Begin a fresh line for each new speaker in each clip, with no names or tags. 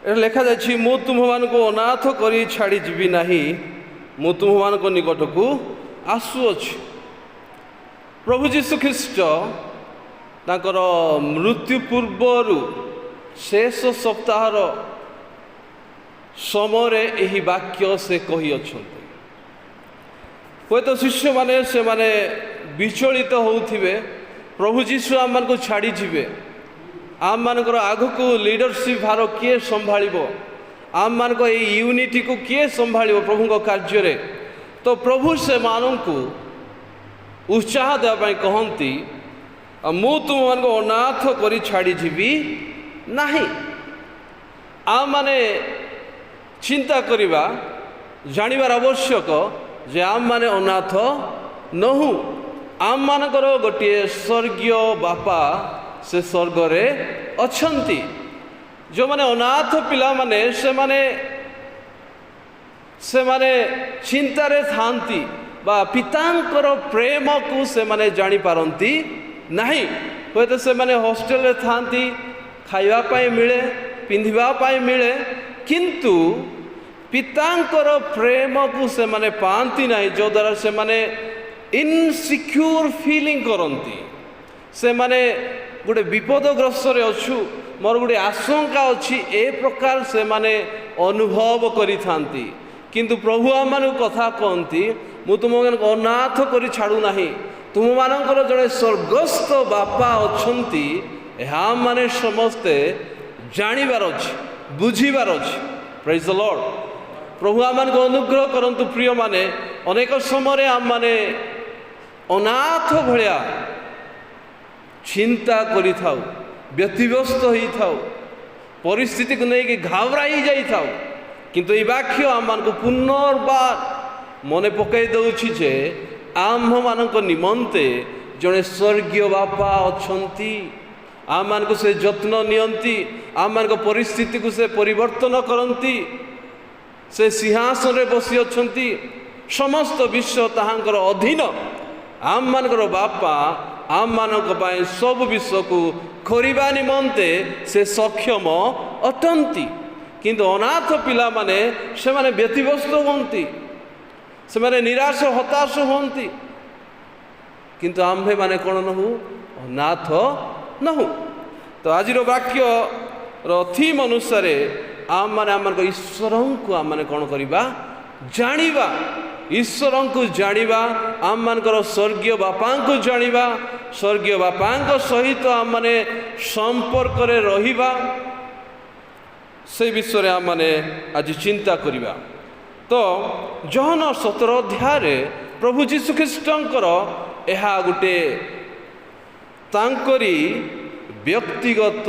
এটা লেখা যাচ্ছে ମୁଁ ତୁମ୍ଭମାନଙ୍କୁ ଅନାଥ କରି ଛାଡ଼ି ଯିବି ନାହିଁ, ମୁଁ ତୁମ୍ଭମାନଙ୍କ ନିକଟକୁ ଆସୁଅଛି। ପ୍ରଭୁ ଯୀଶୁଖ୍ରୀଷ୍ଟ ତାଙ୍କର ମୃତ୍ୟୁ ପୂର୍ବରୁ ଶେଷ ସପ୍ତାହର ସମୟରେ ଏହି ବାକ୍ୟ ସେ କହିଅଛନ୍ତି। ହୁଏତ ଶିଷ୍ୟମାନେ ସେମାନେ ବିଚଳିତ ହେଉଥିବେ, ପ୍ରଭୁ ଯୀଶୁ ଆମମାନଙ୍କୁ ଛାଡ଼ିଯିବେ, ଆମମାନଙ୍କର ଆଗକୁ ଲିଡରସିପ୍ ଭାର କିଏ ସମ୍ଭାଳିବ, ଆମମାନଙ୍କ ଏଇ ୟୁନିଟିକୁ କିଏ ସମ୍ଭାଳିବ ପ୍ରଭୁଙ୍କ କାର୍ଯ୍ୟରେ। ତ ପ୍ରଭୁ ସେମାନଙ୍କୁ ଉତ୍ସାହ ଦେବା ପାଇଁ କହନ୍ତି, ମୁଁ ତୁମମାନଙ୍କୁ ଅନାଥ କରି ଛାଡ଼ିଯିବି ନାହିଁ। ଆମମାନେ ଚିନ୍ତା କରିବା, ଜାଣିବାର ଆବଶ୍ୟକ ଯେ ଆମମାନେ ଅନାଥ ନୋହୁଁ। ଆମମାନଙ୍କର ଗୋଟିଏ ସ୍ୱର୍ଗୀୟ ବାପା ସେ ସ୍ୱର୍ଗରେ ଅଛନ୍ତି। ଯେଉଁମାନେ ଅନାଥ ପିଲାମାନେ ସେମାନେ ଚିନ୍ତାରେ ଥାନ୍ତି ବା ପିତାଙ୍କର ପ୍ରେମକୁ ସେମାନେ ଜାଣିପାରନ୍ତି ନାହିଁ। ହୁଏତ ସେମାନେ ହଷ୍ଟେଲରେ ଥାନ୍ତି, ଖାଇବା ପାଇଁ ମିଳେ, ପିନ୍ଧିବା ପାଇଁ ମିଳେ, କିନ୍ତୁ ପିତାଙ୍କର ପ୍ରେମକୁ ସେମାନେ ପାଆନ୍ତି ନାହିଁ, ଯଦ୍ୱାରା ସେମାନେ ଇନସିକ୍ୟୁର ଫିଲିଂ କରନ୍ତି। ସେମାନେ ଗୋଟେ ବିପଦଗ୍ରସ୍ତରେ ଅଛୁ, ମୋର ଗୋଟେ ଆଶଙ୍କା ଅଛି, ଏ ପ୍ରକାର ସେମାନେ ଅନୁଭବ କରିଥାନ୍ତି। କିନ୍ତୁ ପ୍ରଭୁ ଆମମାନଙ୍କୁ କଥା କହନ୍ତି, ମୁଁ ତୁମମାନଙ୍କୁ ଅନାଥ କରି ଛାଡ଼ୁନାହିଁ, ତୁମମାନଙ୍କର ଜଣେ ସ୍ୱର୍ଗସ୍ଥ ବାପା ଅଛନ୍ତି। ଏହା ଆମମାନେ ସମସ୍ତେ ଜାଣିବାର ଅଛି, ବୁଝିବାର ଅଛି। ପ୍ରେଜ୍ ଦ ଲର୍ଡ। ପ୍ରଭୁ ଆମମାନଙ୍କୁ ଅନୁଗ୍ରହ କରନ୍ତୁ। ପ୍ରିୟମାନେ, ଅନେକ ସମୟରେ ଆମମାନେ ଅନାଥ ଭଳିଆ ଚିନ୍ତା କରିଥାଉ, ବ୍ୟତିବ୍ୟସ୍ତ ହୋଇଥାଉ, ପରିସ୍ଥିତିକୁ ନେଇକି ଘାବରାଇ ଯାଇଥାଉ। କିନ୍ତୁ ଏହି ବାକ୍ୟ ଆମମାନଙ୍କୁ ପୁନର୍ବାର ମନେ ପକାଇ ଦେଉଛି ଯେ ଆମ୍ଭମାନଙ୍କ ନିମନ୍ତେ ଜଣେ ସ୍ୱର୍ଗୀୟ ବାପା ଅଛନ୍ତି। ଆମମାନଙ୍କୁ ସେ ଯତ୍ନ ନିଅନ୍ତି, ଆମମାନଙ୍କ ପରିସ୍ଥିତିକୁ ସେ ପରିବର୍ତ୍ତନ କରନ୍ତି। ସେ ସିଂହାସନରେ ବସି ଅଛନ୍ତି, ସମସ୍ତ ବିଶ୍ୱ ତାହାଙ୍କର ଅଧୀନ। ଆମମାନଙ୍କର ବାପା ଆମମାନଙ୍କ ପାଇଁ ସବୁ ବିଷୟକୁ କରିବା ନିମନ୍ତେ ସେ ସକ୍ଷମ ଅଟନ୍ତି। କିନ୍ତୁ ଅନାଥ ପିଲାମାନେ ସେମାନେ ବ୍ୟତିବ୍ୟସ୍ତ ହୁଅନ୍ତି, ସେମାନେ ନିରାଶ ହତାଶ ହୁଅନ୍ତି। କିନ୍ତୁ ଆମ୍ଭେମାନେ କ'ଣ ନୋହୁଁ? ଅନାଥ ନୋହୁଁ। ତ ଆଜିର ବାକ୍ୟର ଥିମ୍ ଅନୁସାରେ ଆମମାନେ ଆମମାନଙ୍କ ଈଶ୍ୱରଙ୍କୁ ଆମମାନେ କ'ଣ କରିବା? ଜାଣିବା। ଈଶ୍ୱରଙ୍କୁ ଜାଣିବା, ଆମମାନଙ୍କର ସ୍ୱର୍ଗୀୟ ବାପାଙ୍କୁ ଜାଣିବା, ସ୍ୱର୍ଗୀୟ ବାପାଙ୍କ ସହିତ ଆମମାନେ ସମ୍ପର୍କରେ ରହିବା, ସେ ବିଷୟରେ ଆମମାନେ ଆଜି ଚିନ୍ତା କରିବା। ତ ଜହନ 17 ଅଧ୍ୟାୟରେ ପ୍ରଭୁ ଯୀଶୁଖ୍ରୀଷ୍ଟଙ୍କର ଏହା ଗୋଟେ ତାଙ୍କରି ବ୍ୟକ୍ତିଗତ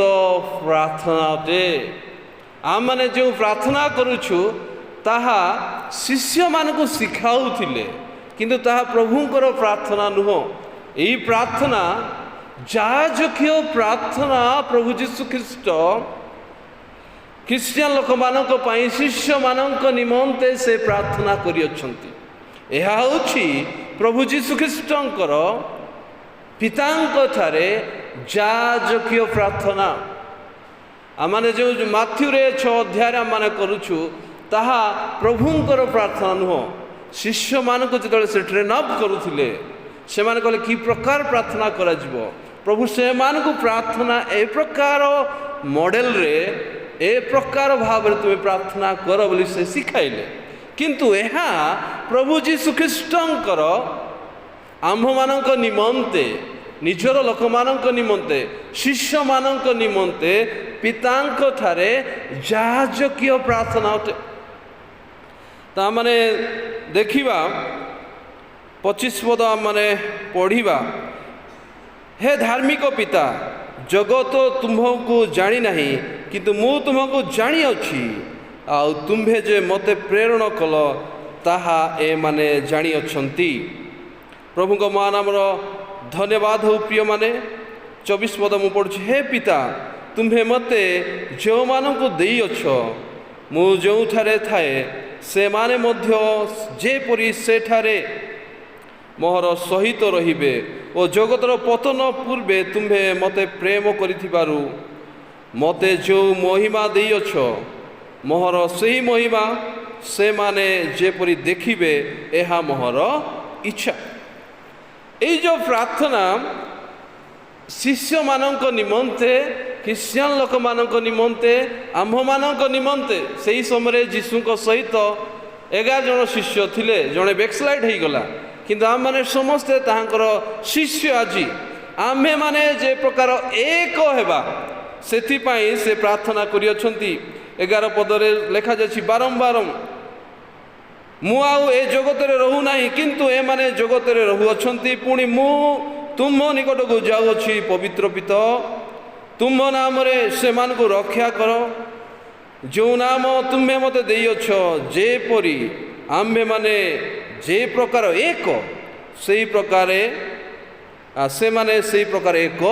ପ୍ରାର୍ଥନା ଅଟେ। ଆମମାନେ ଯେଉଁ ପ୍ରାର୍ଥନା କରୁଛୁ ତାହା ଶିଷ୍ୟମାନଙ୍କୁ ଶିଖାଉଥିଲେ, କିନ୍ତୁ ତାହା ପ୍ରଭୁଙ୍କର ପ୍ରାର୍ଥନା ନୁହଁ। ଏହି ପ୍ରାର୍ଥନା ଯାଜକୀୟ ପ୍ରାର୍ଥନା ପ୍ରଭୁ ଯୀଶୁଖ୍ରୀଷ୍ଟ ଖ୍ରୀଷ୍ଟିଆନ ଲୋକମାନଙ୍କ ପାଇଁ, ଶିଷ୍ୟମାନଙ୍କ ନିମନ୍ତେ ସେ ପ୍ରାର୍ଥନା କରିଅଛନ୍ତି। ଏହା ହେଉଛି ପ୍ରଭୁ ଯୀଶୁଖ୍ରୀଷ୍ଟଙ୍କର ପିତାଙ୍କ ଠାରେ ଯାଜକୀୟ ପ୍ରାର୍ଥନା। ଆମମାନେ ଯେଉଁ ମାଥ୍ୟୁରେ 6 ଅଧ୍ୟାୟରେ ଆମମାନେ କରୁଛୁ, ତାହା ପ୍ରଭୁଙ୍କର ପ୍ରାର୍ଥନା ନୁହଁ। ଶିଷ୍ୟମାନଙ୍କୁ ଯେତେବେଳେ ସେ ଟ୍ରେନ୍ ଅପ୍ କରୁଥିଲେ, ସେମାନେ କହିଲେ କି ପ୍ରକାର ପ୍ରାର୍ଥନା କରାଯିବ। ପ୍ରଭୁ ସେମାନଙ୍କୁ ପ୍ରାର୍ଥନା ଏ ପ୍ରକାର ମଡ଼େଲରେ, ଏ ପ୍ରକାର ଭାବରେ ତୁମେ ପ୍ରାର୍ଥନା କର ବୋଲି ସେ ଶିଖାଇଲେ। କିନ୍ତୁ ଏହା ପ୍ରଭୁ ଯୀଶୁଖ୍ରୀଷ୍ଟଙ୍କର ଆମ୍ଭମାନଙ୍କ ନିମନ୍ତେ, ନିଜର ଲୋକମାନଙ୍କ ନିମନ୍ତେ, ଶିଷ୍ୟମାନଙ୍କ ନିମନ୍ତେ ପିତାଙ୍କ ଠାରେ ଯାଜକୀୟ ପ୍ରାର୍ଥନା ଅଟେ। ତାମାନେ ଦେଖିବା 25 ପଦ ଆମମାନେ ପଢ଼ିବା। ହେ ଧାର୍ମିକ ପିତା, ଜଗତ ତୁମ୍ଭଙ୍କୁ ଜାଣିନାହିଁ, କିନ୍ତୁ ମୁଁ ତୁମକୁ ଜାଣିଅଛି, ଆଉ ତୁମ୍ଭେ ଯେ ମୋତେ ପ୍ରେରଣ କଲ ତାହା ଏମାନେ ଜାଣିଅଛନ୍ତି। ପ୍ରଭୁଙ୍କ ମହାନାମର ଧନ୍ୟବାଦ ହେଉ। ପ୍ରିୟମାନେ, 24 ପଦ ମୁଁ ପଢ଼ୁଛି। ହେ ପିତା, ତୁମ୍ଭେ ମୋତେ ଯେଉଁମାନଙ୍କୁ ଦେଇଅଛ, ମୁଁ ଯେଉଁଠାରେ ଥାଏ ସେମାନେ ମଧ୍ୟ ଯେପରି ସେଠାରେ ମୋହର ସହିତ ରହିବେ, ଓ ଜଗତର ପତନ ପୂର୍ବେ ତୁମ୍ଭେ ମୋତେ ପ୍ରେମ କରିଥିବାରୁ ମୋତେ ଯେଉଁ ମହିମା ଦେଇଅଛ मोहर सही महिमा से माने जेपरी देखिबे एहा मोहर इच्छा। ये जो प्रार्थना शिष्य मानक निमंते ख्रिस्टियन लोक मानक निमंते आम्भ मानक निमंते सही समय जीशु सहित 11 जन शिष्य थिले, जड़े बैकस्लाइड हो गला, किंतु आम मैंने समस्ते ताहांकर शिष्य आज आम्भे माने जे प्रकार एक हेबा सेथिपाई से प्रार्थना करियछंती। 11 पदरे लेखा जाछि बारंबार मु आउ ए जगतरे रहू नाही किंतु ए माने जगतरे रहुअछंती, पुणी मु तुम निकट को जाउछि। पवित्र पिता तुम नाम रे सेमान को रक्षा कर, जो नाम तुम्हें मते देइछ जेपरी आम्भे माने जे प्रकार एक सही प्रकार से माने सही प्रकार एक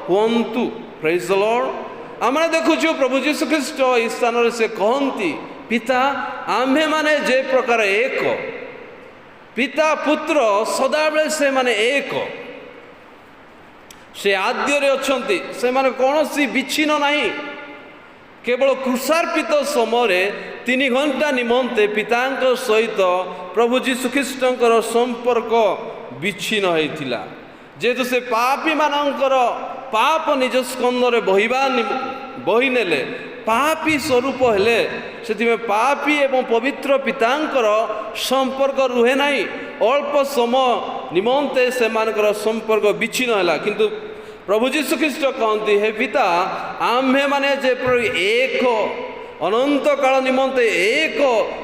हुंतु। Praise the Lord. आमे देखुछु प्रभु जीशु ख्रीष्ट इस स्थान से कहती पिता आम्भे माने जे प्रकार एक, पिता पुत्र सदाबेले से माने एक, से आद्य अछंती, से माने कौनसी विच्छिन्न नहीं। केवल क्रूसार्पित समय 3 घंटा निमंते पितांक सहित प्रभु जीशु ख्रीष्टंकर संपर्क विच्छिन्न होइथिला, जेहेतु से पापी मानकर पाप निज स्कंदरे बही नेले, पापी स्वरूप हेले, से पापी एवं पवित्र पितांकर संपर्क रुहे नहीं। अल्प समय निमंते से मानकर संपर्क विच्छिन्न हैला, किंतु प्रभु जीशु ख्रीष्ट कहते हे पिता आम्भे माने जेपरि एक अनंत काल निमंते एक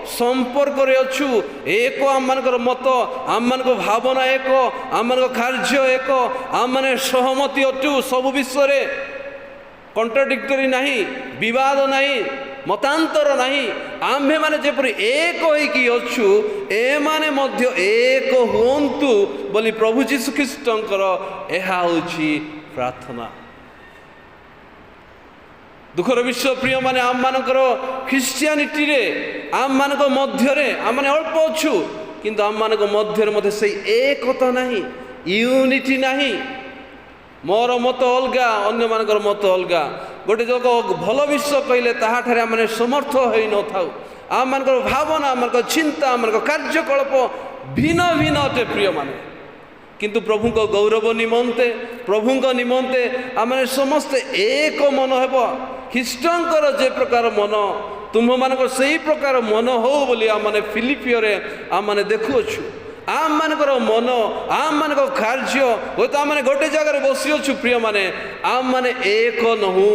संपर्क रे अछु, एक आम मानकर मत आम मानकर भावना एक, आम मानकर कार्य एक, आम माने सहमति अछु, सब विषय रे कॉन्ट्राडिक्टरी नहीं, विवाद नहीं, मतांतर नहीं। आम्भे माने जेपरि एक होइकी अछु ए माने मध्य एक हुंतु बोली प्रभु जीशु ख्रीष्टंकर एहा होछि प्रार्थना। दुखर विश्व प्रिय माने आम मानकर ख्रिस्टियानिटी रे आम मानक मध्य रे आम माने अल्प अछु, किंतु आम मानक मध्य से एकता नहीं, यूनिटी नहीं। मोर मत अलगा, अन्य मानकर मत अलगा। गोटे जग भल विश्व कहले ताहाठारे आम समर्थ हो न थाउ, आम मानकर भावना, आम मानकर चिंता, आम मानकर कार्यकलाप भिन्न भिन्न अटे प्रिय माने, किंतु प्रभु को गौरव निमंते प्रभु निमंते आम समस्ते एक मन हेब। ख्रीष्टंकर जे प्रकार मन तुम मानकर सही प्रकार मन हो बोली आम माने फिलिपियो रे आम माने देखुअछु। आम मानकर मन आम मानकर कार्य हो तो आम गोटे जगह बसी अच्छु प्रिय माने आम माने एक नहु।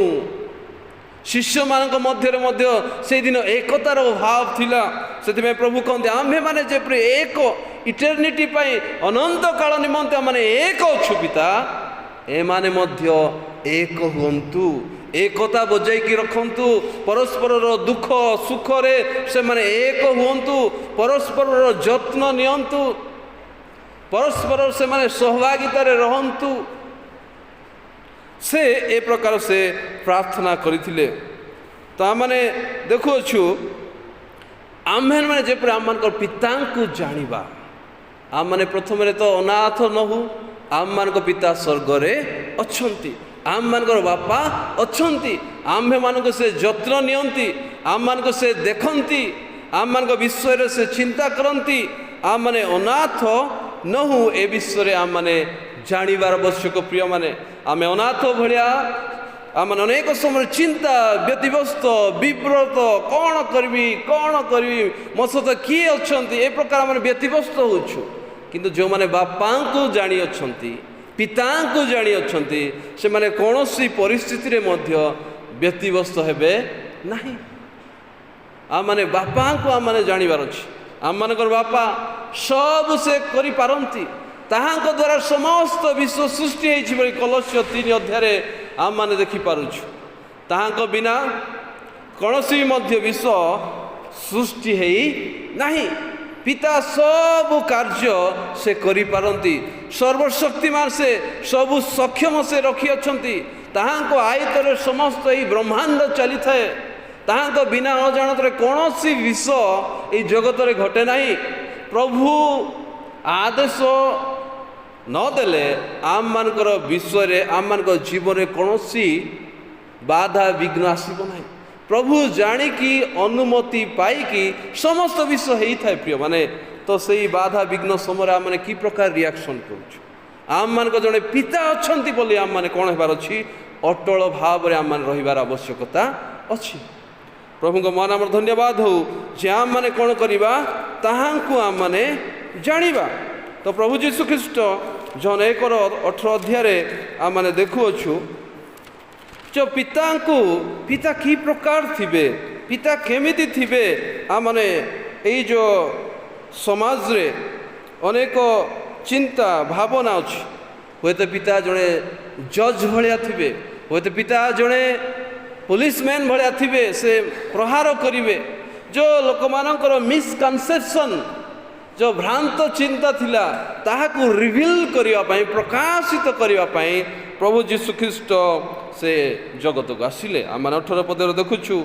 शिष्य मानक मध्य से दिन एकतार भाव थिला, से प्रभु कहते आम्भे माने जेपरि एक इटर्निटी पाई अनंत काल निमंते माने एक अच्छु पिता ए माने मध्य एक हुंतु, एकता बजाई रखंतु, परस्पर दुख सुख रे से माने एक हुंतु, परस्पर जत्न नियंतु, परस्पर से माने सहभागितार रहंतु। से ए प्रकार से प्रार्थना करिथिले। तो आम मैंने देखुअछु आम्भे माने जेपरि आम मानकर पिता को जानिबा, आम माने प्रथम तो अनाथ नहु, आम मानक पिता स्वर्ग रे अछंती, आम मानकर बापा अछंती, आम्भे मानक से जत्न नियंती, आम मानक से देखंती, आम मानक विषय से चिंता करंती। आम माने अनाथ नहु ए विषय आम माने जानिबार आवश्यक प्रिय माने। आमे अनाथ भलिया आम अनेक समय चिंता व्यतिव्यस्त विव्रत कौन करी मो सहित किए अच्छी ए प्रकार आम व्यतिव्यस्त होचु, किंतु जो माने बापा को जानी अच्छी पिता को जानी अच्छी से माने कौनसी परिस्थिति रे मध्य व्यतिव्यस्त हेबे नहीं। आम माने बापा को आम माने जानिबार अछि, आम मानकर बापा सब से करि पारंती, ताहांको द्वारा समस्त विश्व सृष्टि होइछि बोली कलस्य 3 अध्याय आम माने देखि पारुछु। ताहांको बिना कौनसी मध्य विश्व सृष्टि हेई नहीं। पिता सब कार्य से करि पारंती, सर्वशक्तिमान से सब सक्षम से रखी अछंती, ताहांको आयतरे समस्त ई ब्रह्मांड चली थाए, ताहांको बिना अजाणतरे कौनसी विश्व ई जगतरे घटे नहीं। प्रभु आदेश नदेले आम मानकर विश्व रे आम मानकर जीवन में कौनसी बाधा विघ्न आसब ना। प्रभु जाणिकी अनुमति पाइकी समस्त विषय होता है प्रिय माने तो सही बाधा विघ्न समय आम मैंने कि प्रकार रिएक्शन करूँ आम मान जड़े पिता अच्छा बोली आम मैंने कौन होबार अच्छी अटल भाव आम मैंने रहीबार आवश्यकता अच्छी प्रभु को मान आम धन्यवाद हो जे आम मैंने कौन करवा ताहांकु आम मैंने जानिबा तो प्रभु जीशु ख्रीष्ट जन 1:18 अध्याय आम मैंने देखुअछु जो पिता को पिता की प्रकार थिबे पिता केमिति थिबे आ माने एई जो समाज रे अनेक चिंता भावना अच्छी हुए तो पिता जड़े जज भाया थे हुए तो पिता जड़े पुलिसमैन भाया थे से प्रहार करेंगे जो लोक मानकर मिसकनसेप्शन जो भ्रांत चिंता थिला ताहाकु रिवील करने प्रकाशित करने प्रभु जीशु ख्रीष्ट से जगत को आसिले आम 18 पदर देखुछु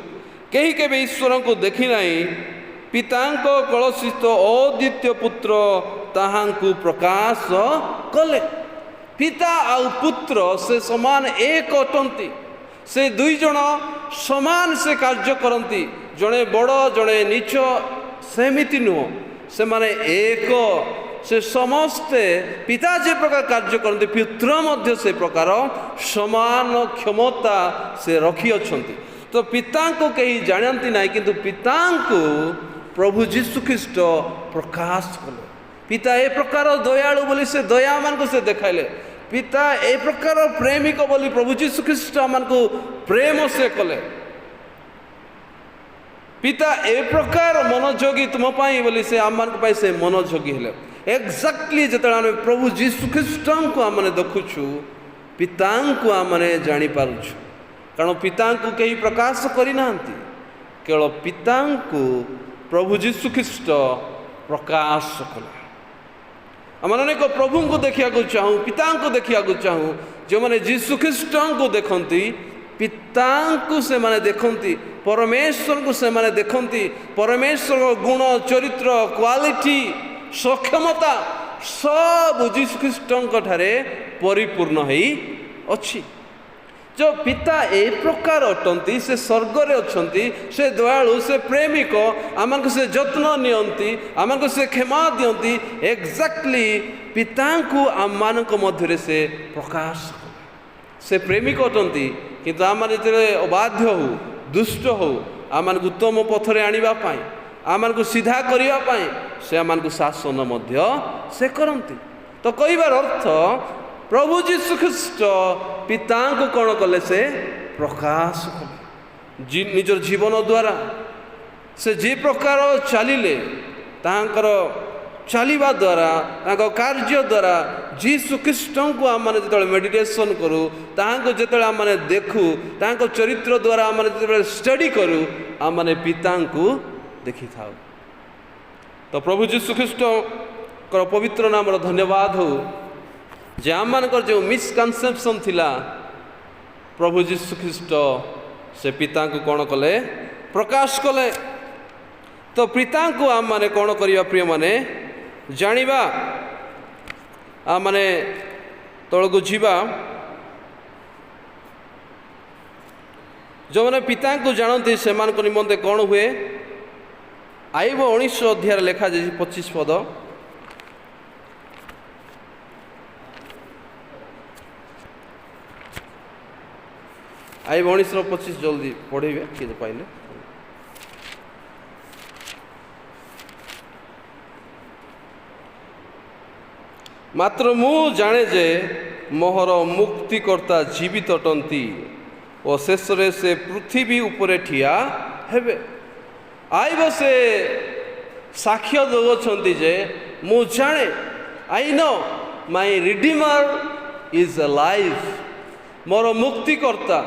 कहीं के ईश्वर को देखी नहीं पितांक कलशित अद्वितीय पुत्र ताहांकु प्रकाश कले पिता आउ पुत्र से समान एक अटंती से दुई जन समान से कार्य करती जड़े बड़ जड़े नीच सेमिति नुह से माने एक से समस्ते पिता जे प्रकार कार्य करते पुत्र मध्य से प्रकार समान क्षमता से रखी अछंती तो पिता को कहीं जानती ना किंतु पिता को प्रभु जीशु ख्रीष्ट प्रकाश कले पिता ए प्रकार दयालु बोली से दया मान को से देखाइले पिता ए प्रकार प्रेमिक बोली प्रभु जीशु ख्रीष्ट मान को प्रेम से कले पिता ए प्रकार मनोजोगी तुम पाई बोली से आम मान को से मनोजोगी हेले एक्जाक्टली जिते आम प्रभु जीशु ख्रीष्ट को आम देखुछु पिता को आम जानी पारुछु कारण पिता को कहीं प्रकाश करना केवल पिता को प्रभु जीशु ख्रीष्ट प्रकाश कले आम अनेक प्रभु को देखा चाहूँ पिता को देखा चाहूँ जो मैंने जीशु ख्रीष्ट को देखती पिता को से माने देखती परमेश्वर को से माने देखती परमेश्वर गुण चरित्र क्वालिटी सक्षमता सब जीशु ख्रीष्ट ठारे परिपूर्ण है अच्छी जो पिता ए प्रकार अटंती से स्वर्ग अच्छी से दयालु से प्रेमिक आम को से जत्न नियंती आम को से क्षमा दियंती एक्जाक्टली पिता को आम मान मध्य से प्रकाश से प्रेमिक अटंती किंतु आम जो अबाध्य हो दुष्ट हो आम उत्तम पथरे आने आम को सीधा करने से आम को शासन मध्य से करती तो कहबार अर्थ प्रभु जीशु ख्रीष्ट पिता को कौन कले से प्रकाश कले निजर जीवन द्वारा से जे प्रकार चलिले तांकर चलिबा द्वारा कार्य द्वारा जीशु ख्रीष्ट को आम मैंने जो मेडिटेशन करूँ ताको जो आम मैंने देखू ताको चरित्र द्वारा आम जो स्टडी करूँ आम मैंने पिता को देखी था तो प्रभु जीशु ख्रीष्ट पवित्र नाम धन्यवाद हो जे आम मानकर जो मिसकनसेप्शन थिला प्रभु जीशु ख्रीष्ट से पिता को कौन कले प्रकाश कले तो पिता को आम माने कौन करिया प्रिय माने जानिबा आम माने तलको जीवा जो मैंने पिता को जानती से निमंते कौन हुए आईब 19 अध्याय लेखा जाए 25 पद आई 19:25 जल्दी पढ़े किए पाइले मात्र मु जाने जे मोहर मुक्तिकर्ता जीवित अटंती और शेष से पृथ्वी उपरे ठिया हेबे आईब से साक्ष्य दौरान जे मु जाने I know my redeemer is alive मोर मुक्तिकर्ता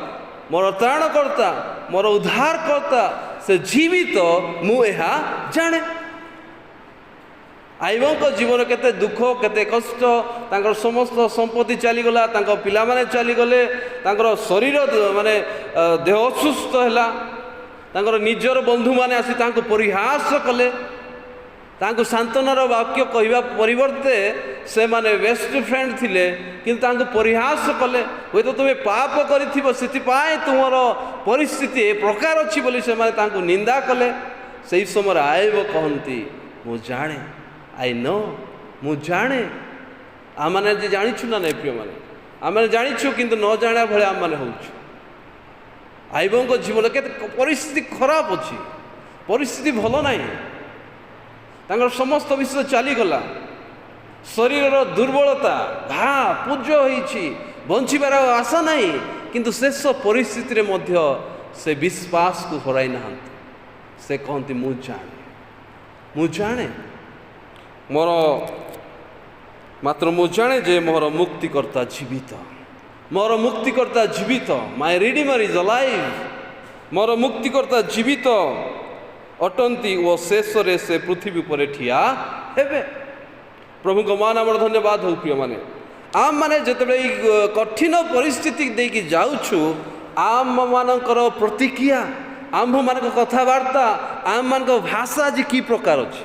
मोर त्राणकर्ता मोर उद्धारकर्ता से जीवित मु एहा जाने आईबों जीवन केते दुख केते कष्ट तांकर समस्त संपत्ति चलीगला तांकर पिला माने चलीगले तांकर शरीर माने देह असुस्थ हैला तांकर निजर बंधु माने आसी तांको परिहास कले ତାଙ୍କୁ ସାନ୍ତ୍ୱନାର ବାକ୍ୟ କହିବା ପରିବର୍ତ୍ତେ ସେମାନେ ବେଷ୍ଟ ଫ୍ରେଣ୍ଡ ଥିଲେ, କିନ୍ତୁ ତାଙ୍କୁ ପରିହାସ କଲେ। ହୁଏତ ତୁମେ ପାପ କରିଥିବ, ସେଥିପାଇଁ ତୁମର ପରିସ୍ଥିତି ଏ ପ୍ରକାର ଅଛି ବୋଲି ସେମାନେ ତାଙ୍କୁ ନିନ୍ଦା କଲେ। ସେହି ସମୟରେ ଆୟୋବ କହନ୍ତି, ମୁଁ ଜାଣେ, ଆଇ ନୋ, ମୁଁ ଜାଣେ। ଆମମାନେ ଯେ ଜାଣିଛୁ ନା ନାଇଁ ପ୍ରିୟମାନେ, ଆମେ ଜାଣିଛୁ କିନ୍ତୁ ନ ଜାଣିବା ଭଳିଆ ଆମମାନେ ହେଉଛୁ। ଆୟୋବଙ୍କ ଜୀବନ କେତେ ପରିସ୍ଥିତି ଖରାପ ଅଛି, ପରିସ୍ଥିତି ଭଲ ନାହିଁ। ତାଙ୍କର ସମସ୍ତ ବିଷୟ ଚାଲିଗଲା, ଶରୀରର ଦୁର୍ବଳତା, ଘା ପୂଜ ହୋଇଛି, ବଞ୍ଚିବାର ଆଶା ନାହିଁ। କିନ୍ତୁ ଶେଷ ପରିସ୍ଥିତିରେ ମଧ୍ୟ ସେ ବିଶ୍ୱାସକୁ ହରାଇ ନାହାନ୍ତି। ସେ କହନ୍ତି, ମୁଁ ଜାଣେ, ମୁଁ ଜାଣେ, ମାତ୍ର ମୁଁ ଜାଣେ ଯେ ମୋର ମୁକ୍ତିକର୍ତ୍ତା ଜୀବିତ, ମୋର ମୁକ୍ତିକର୍ତ୍ତା ଜୀବିତ। ମାଇ ରିଡିମର ଇଜ୍ ଆଲାଇଭ୍। ମୋର ମୁକ୍ତିକର୍ତ୍ତା ଜୀବିତ ଅଟନ୍ତି ଓ ଶେଷରେ ସେ ପୃଥିବୀ ଉପରେ ଠିଆ ହେବେ। ପ୍ରଭୁଙ୍କ ମାନ ଆମର ଧନ୍ୟବାଦ ହଉ। ପ୍ରିୟମାନେ, ଆମମାନେ ଯେତେବେଳେ ଏଇ କଠିନ ପରିସ୍ଥିତି ଦେଇକି ଯାଉଛୁ, ଆମମାନଙ୍କର ପ୍ରତିକ୍ରିୟା, ଆମ୍ଭମାନଙ୍କ କଥାବାର୍ତ୍ତା, ଆମମାନଙ୍କ ଭାଷା ଆଜି କି ପ୍ରକାର ଅଛି?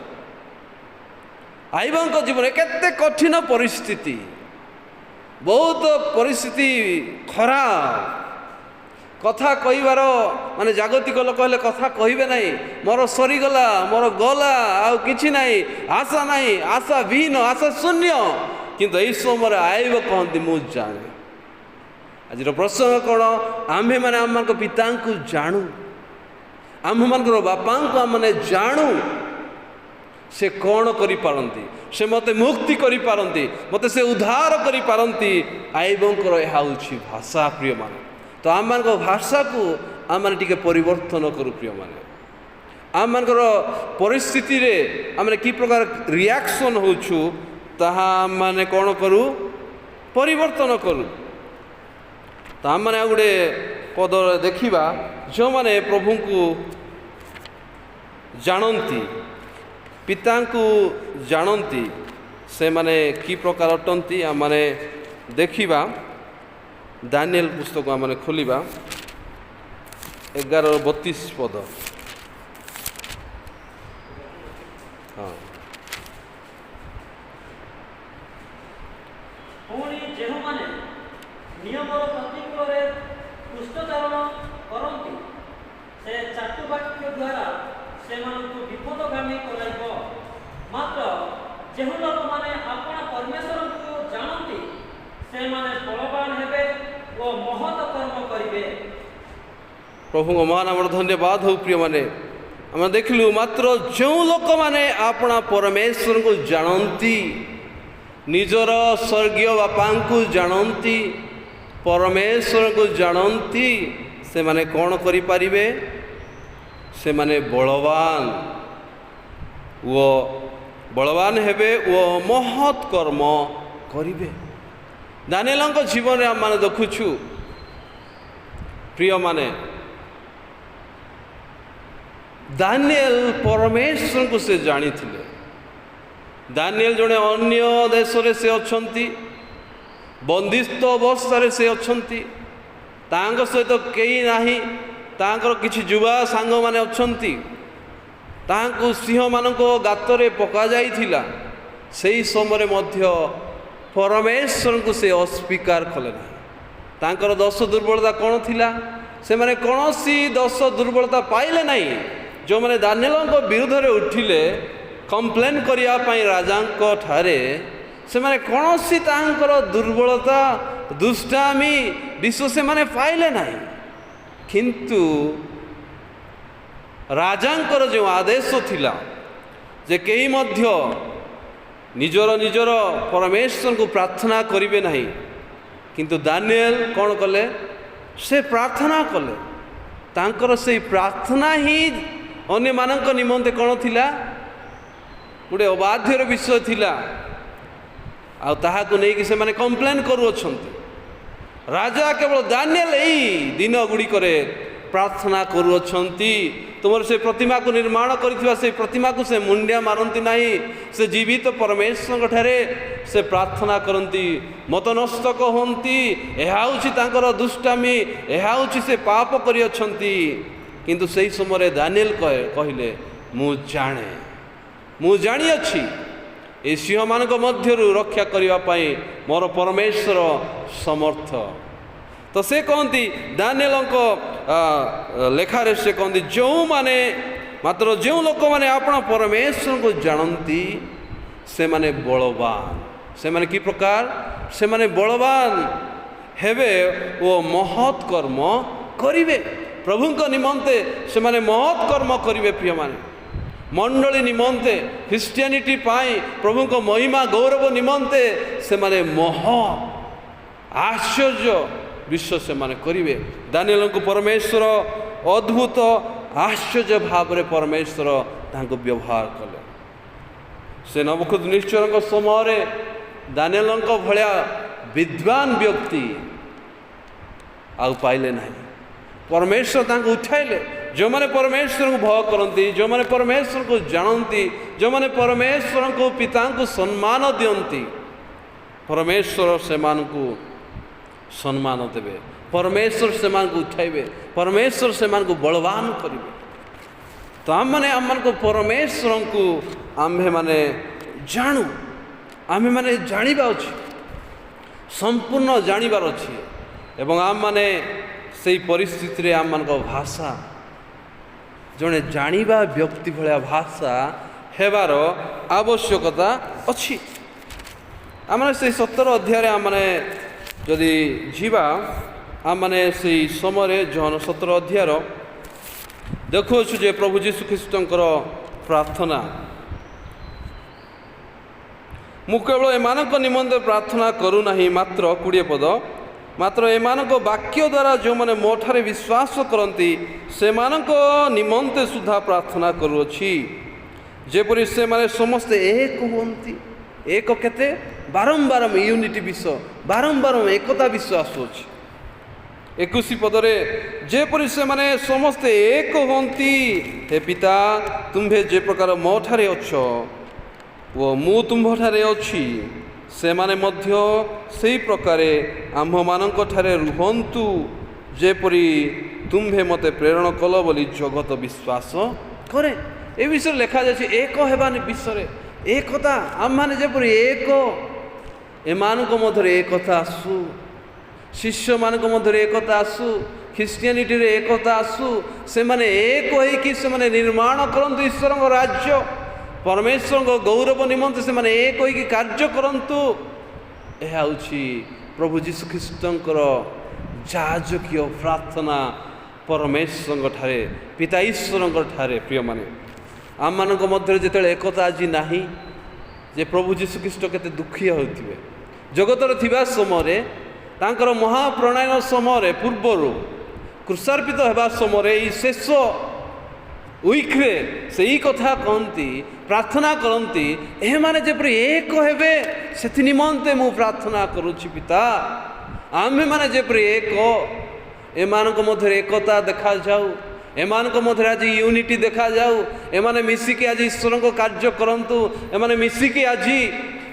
ଆୟୋବଙ୍କ ଜୀବନରେ କେତେ କଠିନ ପରିସ୍ଥିତି, ବହୁତ ପରିସ୍ଥିତି ଖରାପ। କଥା କହିବାର ମାନେ ଜାଗତିକ ଲୋକ ହେଲେ କଥା କହିବେ ନାହିଁ, ମୋର ସରିଗଲା, ମୋର ଗଲା, ଆଉ କିଛି ନାହିଁ, ଆଶା ନାହିଁ, ଆଶା ବିହୀନ, ଆଶା ଶୂନ୍ୟ। କିନ୍ତୁ ଏହି ସମୟରେ ଆୟୋବ କହନ୍ତି, ମୁଁ ଜାଣେ। ଆଜିର ପ୍ରସଙ୍ଗ କ'ଣ? ଆମ୍ଭେମାନେ ଆମମାନଙ୍କ ପିତାଙ୍କୁ ଜାଣୁ, ଆମ୍ଭମାନଙ୍କର ବାପାଙ୍କୁ ଆମମାନେ ଜାଣୁ। ସେ କ'ଣ କରିପାରନ୍ତି, ସେ ମୋତେ ମୁକ୍ତି କରିପାରନ୍ତି, ମୋତେ ସେ ଉଦ୍ଧାର କରିପାରନ୍ତି। ଆୟୋବଙ୍କର ଏହା ହେଉଛି ଭାଷା। ପ୍ରିୟମାନେ, ତ ଆମମାନଙ୍କ ଭାଷାକୁ ଆମମାନେ ଟିକେ ପରିବର୍ତ୍ତନ କରୁ। ପ୍ରିୟମାନେ, ଆମମାନଙ୍କର ପରିସ୍ଥିତିରେ ଆମେ କି ପ୍ରକାର ରିଆକ୍ସନ୍ ହେଉଛୁ, ତାହା ଆମମାନେ କ'ଣ କରୁ? ପରିବର୍ତ୍ତନ କରୁ। ତ ଆମମାନେ ଆଉ ଗୋଟେ ପଦ ଦେଖିବା, ଯେଉଁମାନେ ପ୍ରଭୁଙ୍କୁ ଜାଣନ୍ତି, ପିତାଙ୍କୁ ଜାଣନ୍ତି, ସେମାନେ କି ପ୍ରକାର ଅଟନ୍ତି ଆମମାନେ ଦେଖିବା। ଦାନିଏଲ ପୁସ୍ତକ ଆମମାନେ ଖୋଲିବା, 11:32 ପଦ। ହଁ,
ପୁଣି ଯେଉଁମାନେ ନିୟମର ପ୍ରତିକୂଳରେ ପୃଷ୍ଠଚାରଣ କରନ୍ତି, ସେ ଚାଟୁବାକ୍ୟ ଦ୍ୱାରା ସେମାନଙ୍କୁ ବିପଦଗାମୀ କରାଇବ। ମାତ୍ର ଯେଉଁ ଲୋକମାନେ ଆପଣା ପରମେଶ୍ୱରଙ୍କୁ ଜାଣନ୍ତି, ସେମାନେ ବଳବାନ ହେବେ ଓ ମହତ କର୍ମ କରିବେ।
ପ୍ରଭୁଙ୍କ ମାନ ଆମର ଧନ୍ୟବାଦ ହଉ। ପ୍ରିୟମାନେ, ଆମେ ଦେଖିଲୁ, ମାତ୍ର ଯେଉଁ ଲୋକମାନେ ଆପଣା ପରମେଶ୍ୱରଙ୍କୁ ଜାଣନ୍ତି, ନିଜର ସ୍ୱର୍ଗୀୟ ବାପାଙ୍କୁ ଜାଣନ୍ତି, ପରମେଶ୍ୱରଙ୍କୁ ଜାଣନ୍ତି, ସେମାନେ କ'ଣ କରିପାରିବେ? ସେମାନେ ବଳବାନ ହେବେ ଓ ମହତ୍ କର୍ମ କରିବେ। ଦାନିଏଲଙ୍କ ଜୀବନରେ ଆମମାନେ ଦେଖୁଛୁ ପ୍ରିୟମାନେ, ଦାନିଏଲ ପରମେଶ୍ୱରଙ୍କୁ ସେ ଜାଣିଥିଲେ। ଦାନିଏଲ ଜଣେ ଅନ୍ୟ ଦେଶରେ ସେ ଅଛନ୍ତି, ବନ୍ଦିସ୍ଥ ଅବସ୍ଥାରେ ସେ ଅଛନ୍ତି, ତାଙ୍କ ସହିତ କେହି ନାହିଁ, ତାଙ୍କର କିଛି ଯୁବା ସାଙ୍ଗମାନେ ଅଛନ୍ତି। ତାହାଙ୍କୁ ସିଂହମାନଙ୍କ ଗାତରେ ପକାଯାଇଥିଲା। ସେହି ସମୟରେ ମଧ୍ୟ ପରମେଶ୍ୱରଙ୍କୁ ସେ ଅସ୍ୱୀକାର କଲେ ନାହିଁ। ତାଙ୍କର ଦୋଷ ଦୁର୍ବଳତା କ'ଣ ଥିଲା? ସେମାନେ କୌଣସି ଦୋଷ ଦୁର୍ବଳତା ପାଇଲେ ନାହିଁ। ଯେଉଁମାନେ ଦାନିଏଲଙ୍କ ବିରୁଦ୍ଧରେ ଉଠିଲେ କମ୍ପ୍ଲେନ୍ କରିବା ପାଇଁ ରାଜାଙ୍କ ଠାରେ, ସେମାନେ କୌଣସି ତାଙ୍କର ଦୁର୍ବଳତା, ଦୁଷ୍ଟାମି ବିଷୟ ସେମାନେ ପାଇଲେ ନାହିଁ। କିନ୍ତୁ ରାଜାଙ୍କର ଯେଉଁ ଆଦେଶ ଥିଲା ଯେ କେହି ମଧ୍ୟ ନିଜର ପରମେଶ୍ୱରଙ୍କୁ ପ୍ରାର୍ଥନା କରିବେ ନାହିଁ, କିନ୍ତୁ ଦାନିଏଲ କ'ଣ କଲେ? ସେ ପ୍ରାର୍ଥନା କଲେ। ତାଙ୍କର ସେଇ ପ୍ରାର୍ଥନା ହିଁ ଅନ୍ୟମାନଙ୍କ ନିମନ୍ତେ କ'ଣ ଥିଲା? ଗୋଟେ ଅବାଧ୍ୟର ବିଷୟ ଥିଲା। ଆଉ ତାହାକୁ ନେଇକି ସେମାନେ କମ୍ପ୍ଲେନ୍ କରୁଅଛନ୍ତି। ରାଜା କେବଳ ଦାନିଏଲ ଏଇ ଦିନ ଗୁଡ଼ିକରେ ପ୍ରାର୍ଥନା କରୁଅଛନ୍ତି, ତୁମର ସେ ପ୍ରତିମାକୁ ନିର୍ମାଣ କରିଥିବା ସେ ପ୍ରତିମାକୁ ସେ ମୁଣ୍ଡିଆ ମାରନ୍ତି ନାହିଁ। ସେ ଜୀବିତ ପରମେଶ୍ୱରଙ୍କ ଠାରେ ସେ ପ୍ରାର୍ଥନା କରନ୍ତି, ମତନସ୍ତକ ହୁଅନ୍ତି। ଏହା ହେଉଛି ତାଙ୍କର ଦୁଷ୍ଟାମି, ଏହା ହେଉଛି ସେ ପାପ କରିଅଛନ୍ତି। କିନ୍ତୁ ସେହି ସମୟରେ ଦାନିଏଲ କହିଲେ, ମୁଁ ଜାଣେ, ମୁଁ ଜାଣିଅଛି ଏ ସିଂହମାନଙ୍କ ମଧ୍ୟରୁ ରକ୍ଷା କରିବା ପାଇଁ ମୋର ପରମେଶ୍ୱର ସମର୍ଥ। ତ ସେ କହନ୍ତି ଦାନିଏଲଙ୍କ ଲେଖାରେ ସେ କହନ୍ତି ଯେଉଁମାନେ ମାତ୍ର ଯେଉଁ ଲୋକମାନେ ଆପଣ ପରମେଶ୍ୱରଙ୍କୁ ଜାଣନ୍ତି ସେମାନେ ବଳବାନ। ସେମାନେ କି ପ୍ରକାର? ସେମାନେ ବଳବାନ ହେବେ ଓ ମହତ୍ କର୍ମ କରିବେ। ପ୍ରଭୁଙ୍କ ନିମନ୍ତେ ସେମାନେ ମହତ୍ କର୍ମ କରିବେ। ପ୍ରିୟମାନେ, ମଣ୍ଡଳୀ ନିମନ୍ତେ, ଖ୍ରୀଷ୍ଟିଆନିଟି ପାଇଁ, ପ୍ରଭୁଙ୍କ ମହିମା ଗୌରବ ନିମନ୍ତେ ସେମାନେ ମହତ୍ ଆଶ୍ଚର୍ଯ୍ୟ ବିଶ୍ଵ ସେମାନେ କରିବେ। ଦାନିଏଲଙ୍କୁ ପରମେଶ୍ୱର ଅଦ୍ଭୁତ ଆଶ୍ଚର୍ଯ୍ୟ ଭାବରେ ପରମେଶ୍ୱର ତାଙ୍କୁ ବ୍ୟବହାର କଲେ। ସେ ନବୁକଦ୍ନେଚ୍ଛରଙ୍କ ସମୟରେ ଦାନିଏଲଙ୍କ ଭଳିଆ ବିଦ୍ୱାନ ବ୍ୟକ୍ତି ଆଉ ପାଇଲେ ନାହିଁ। ପରମେଶ୍ୱର ତାଙ୍କୁ ଉଠାଇଲେ। ଯେଉଁମାନେ ପରମେଶ୍ୱରଙ୍କୁ ଭୟ କରନ୍ତି, ଯେଉଁମାନେ ପରମେଶ୍ୱରଙ୍କୁ ଜାଣନ୍ତି, ଯେଉଁମାନେ ପରମେଶ୍ୱରଙ୍କୁ ପିତାଙ୍କୁ ସମ୍ମାନ ଦିଅନ୍ତି, ପରମେଶ୍ୱର ସେମାନଙ୍କୁ ସମ୍ମାନ ଦେବେ। ପରମେଶ୍ୱର ସେମାନଙ୍କୁ ଉଠାଇବେ। ପରମେଶ୍ୱର ସେମାନଙ୍କୁ ବଳବାନ କରିବେ। ତ ଆମମାନଙ୍କୁ ପରମେଶ୍ୱରଙ୍କୁ ଆମ୍ଭେମାନେ ଜାଣୁ, ଆମେମାନେ ଜାଣିବା ଅଛି, ସମ୍ପୂର୍ଣ୍ଣ ଜାଣିବାର ଅଛି। ଏବଂ ଆମମାନେ ସେଇ ପରିସ୍ଥିତିରେ ଆମମାନଙ୍କ ଭାଷା ଜଣେ ଜାଣିବା ବ୍ୟକ୍ତି ଭଳିଆ ଭାଷା ହେବାର ଆବଶ୍ୟକତା ଅଛି। ଆମମାନେ ସେଇ 17 ଅଧ୍ୟାୟରେ ଆମମାନେ ଯଦି ଯିବା, ଆମମାନେ ସେଇ ସମୟରେ ଜହନ 17 ଅଧ୍ୟାୟର ଦେଖୁଅଛୁ ଯେ ପ୍ରଭୁ ଯୀଶୁଖ୍ରୀଷ୍ଟଙ୍କର ପ୍ରାର୍ଥନା। ମୁଁ କେବଳ ଏମାନଙ୍କ ନିମନ୍ତେ ପ୍ରାର୍ଥନା କରୁନାହିଁ, ମାତ୍ର 20 ପଦ, ମାତ୍ର ଏମାନଙ୍କ ବାକ୍ୟ ଦ୍ୱାରା ଯେଉଁମାନେ ମୋ ଠାରେ ବିଶ୍ୱାସ କରନ୍ତି ସେମାନଙ୍କ ନିମନ୍ତେ ସୁଦ୍ଧା ପ୍ରାର୍ଥନା କରୁଅଛି, ଯେପରି ସେମାନେ ସମସ୍ତେ ଏକ ହୁଅନ୍ତି। ଏକ କେତେ? ବାରମ୍ବାର ୟୁନିଟି ବିଷୟ, ବାରମ୍ବାର ଏକତା ବିଷୟ ଆସୁଅଛି। 21 ପଦରେ ଯେପରି ସେମାନେ ସମସ୍ତେ ଏକ ହୁଅନ୍ତି, ହେ ପିତା ତୁମ୍ଭେ ଯେ ପ୍ରକାର ମୋ ଠାରେ ଅଛ ଓ ମୁଁ ତୁମ୍ଭଠାରେ ଅଛି, ସେମାନେ ମଧ୍ୟ ସେହି ପ୍ରକାରେ ଆମ୍ଭମାନଙ୍କ ଠାରେ ରୁହନ୍ତୁ, ଯେପରି ତୁମ୍ଭେ ମୋତେ ପ୍ରେରଣ କଲ ବୋଲି ଜଗତ ବିଶ୍ୱାସ କରେ। ଏ ବିଷୟରେ ଲେଖାଯାଇଛି ଏକ ହେବା ବିଷୟରେ, ଏକତା। ଆମମାନେ ଯେପରି ଏକ, ଏମାନଙ୍କ ମଧ୍ୟରେ ଏକତା ଆସୁ, ଶିଷ୍ୟମାନଙ୍କ ମଧ୍ୟରେ ଏକତା ଆସୁ, ଖ୍ରୀଷ୍ଟିଆନିଟିରେ ଏକତା ଆସୁ। ସେମାନେ ଏକ ହୋଇକି ସେମାନେ ନିର୍ମାଣ କରନ୍ତୁ ଈଶ୍ୱରଙ୍କ ରାଜ୍ୟ, ପରମେଶ୍ୱରଙ୍କ ଗୌରବ ନିମନ୍ତେ ସେମାନେ ଏକ ହୋଇକି କାର୍ଯ୍ୟ କରନ୍ତୁ। ଏହା ହେଉଛି ପ୍ରଭୁ ଯୀଶୁଖ୍ରୀଷ୍ଟଙ୍କର ଯାଜକୀୟ ପ୍ରାର୍ଥନା ପରମେଶ୍ୱରଙ୍କ ଠାରେ, ପିତା ଈଶ୍ୱରଙ୍କ ଠାରେ। ପ୍ରିୟମାନେ, ଆମମାନଙ୍କ ମଧ୍ୟରେ ଯେତେବେଳେ ଏକତା ଆଜି ନାହିଁ, ଯେ ପ୍ରଭୁ ଯୀଶୁଖ୍ରୀଷ୍ଟ କେତେ ଦୁଃଖୀ ହେଉଥିବେ। ଜଗତରେ ଥିବା ସମୟରେ, ତାଙ୍କର ମହାପ୍ରଣୟନ ସମୟରେ, ପୂର୍ବରୁ କୃଷାର୍ପିତ ହେବା ସମୟରେ, ଏଇ ଶେଷ ୱିକ୍ରେ ସେଇ କଥା କହନ୍ତି, ପ୍ରାର୍ଥନା କରନ୍ତି, ଏମାନେ ଯେପରି ଏକ ହେବେ ସେଥି ନିମନ୍ତେ ମୁଁ ପ୍ରାର୍ଥନା କରୁଛି ପିତା। ଆମ୍ଭେମାନେ ଯେପରି ଏକ, ଏମାନଙ୍କ ମଧ୍ୟରେ ଏକତା ଦେଖାଯାଉ, ଏମାନଙ୍କ ମଧ୍ୟରେ ଆଜି ୟୁନିଟି ଦେଖାଯାଉ, ଏମାନେ ମିଶିକି ଆଜି ଈଶ୍ୱରଙ୍କ କାର୍ଯ୍ୟ କରନ୍ତୁ, ଏମାନେ ମିଶିକି ଆଜି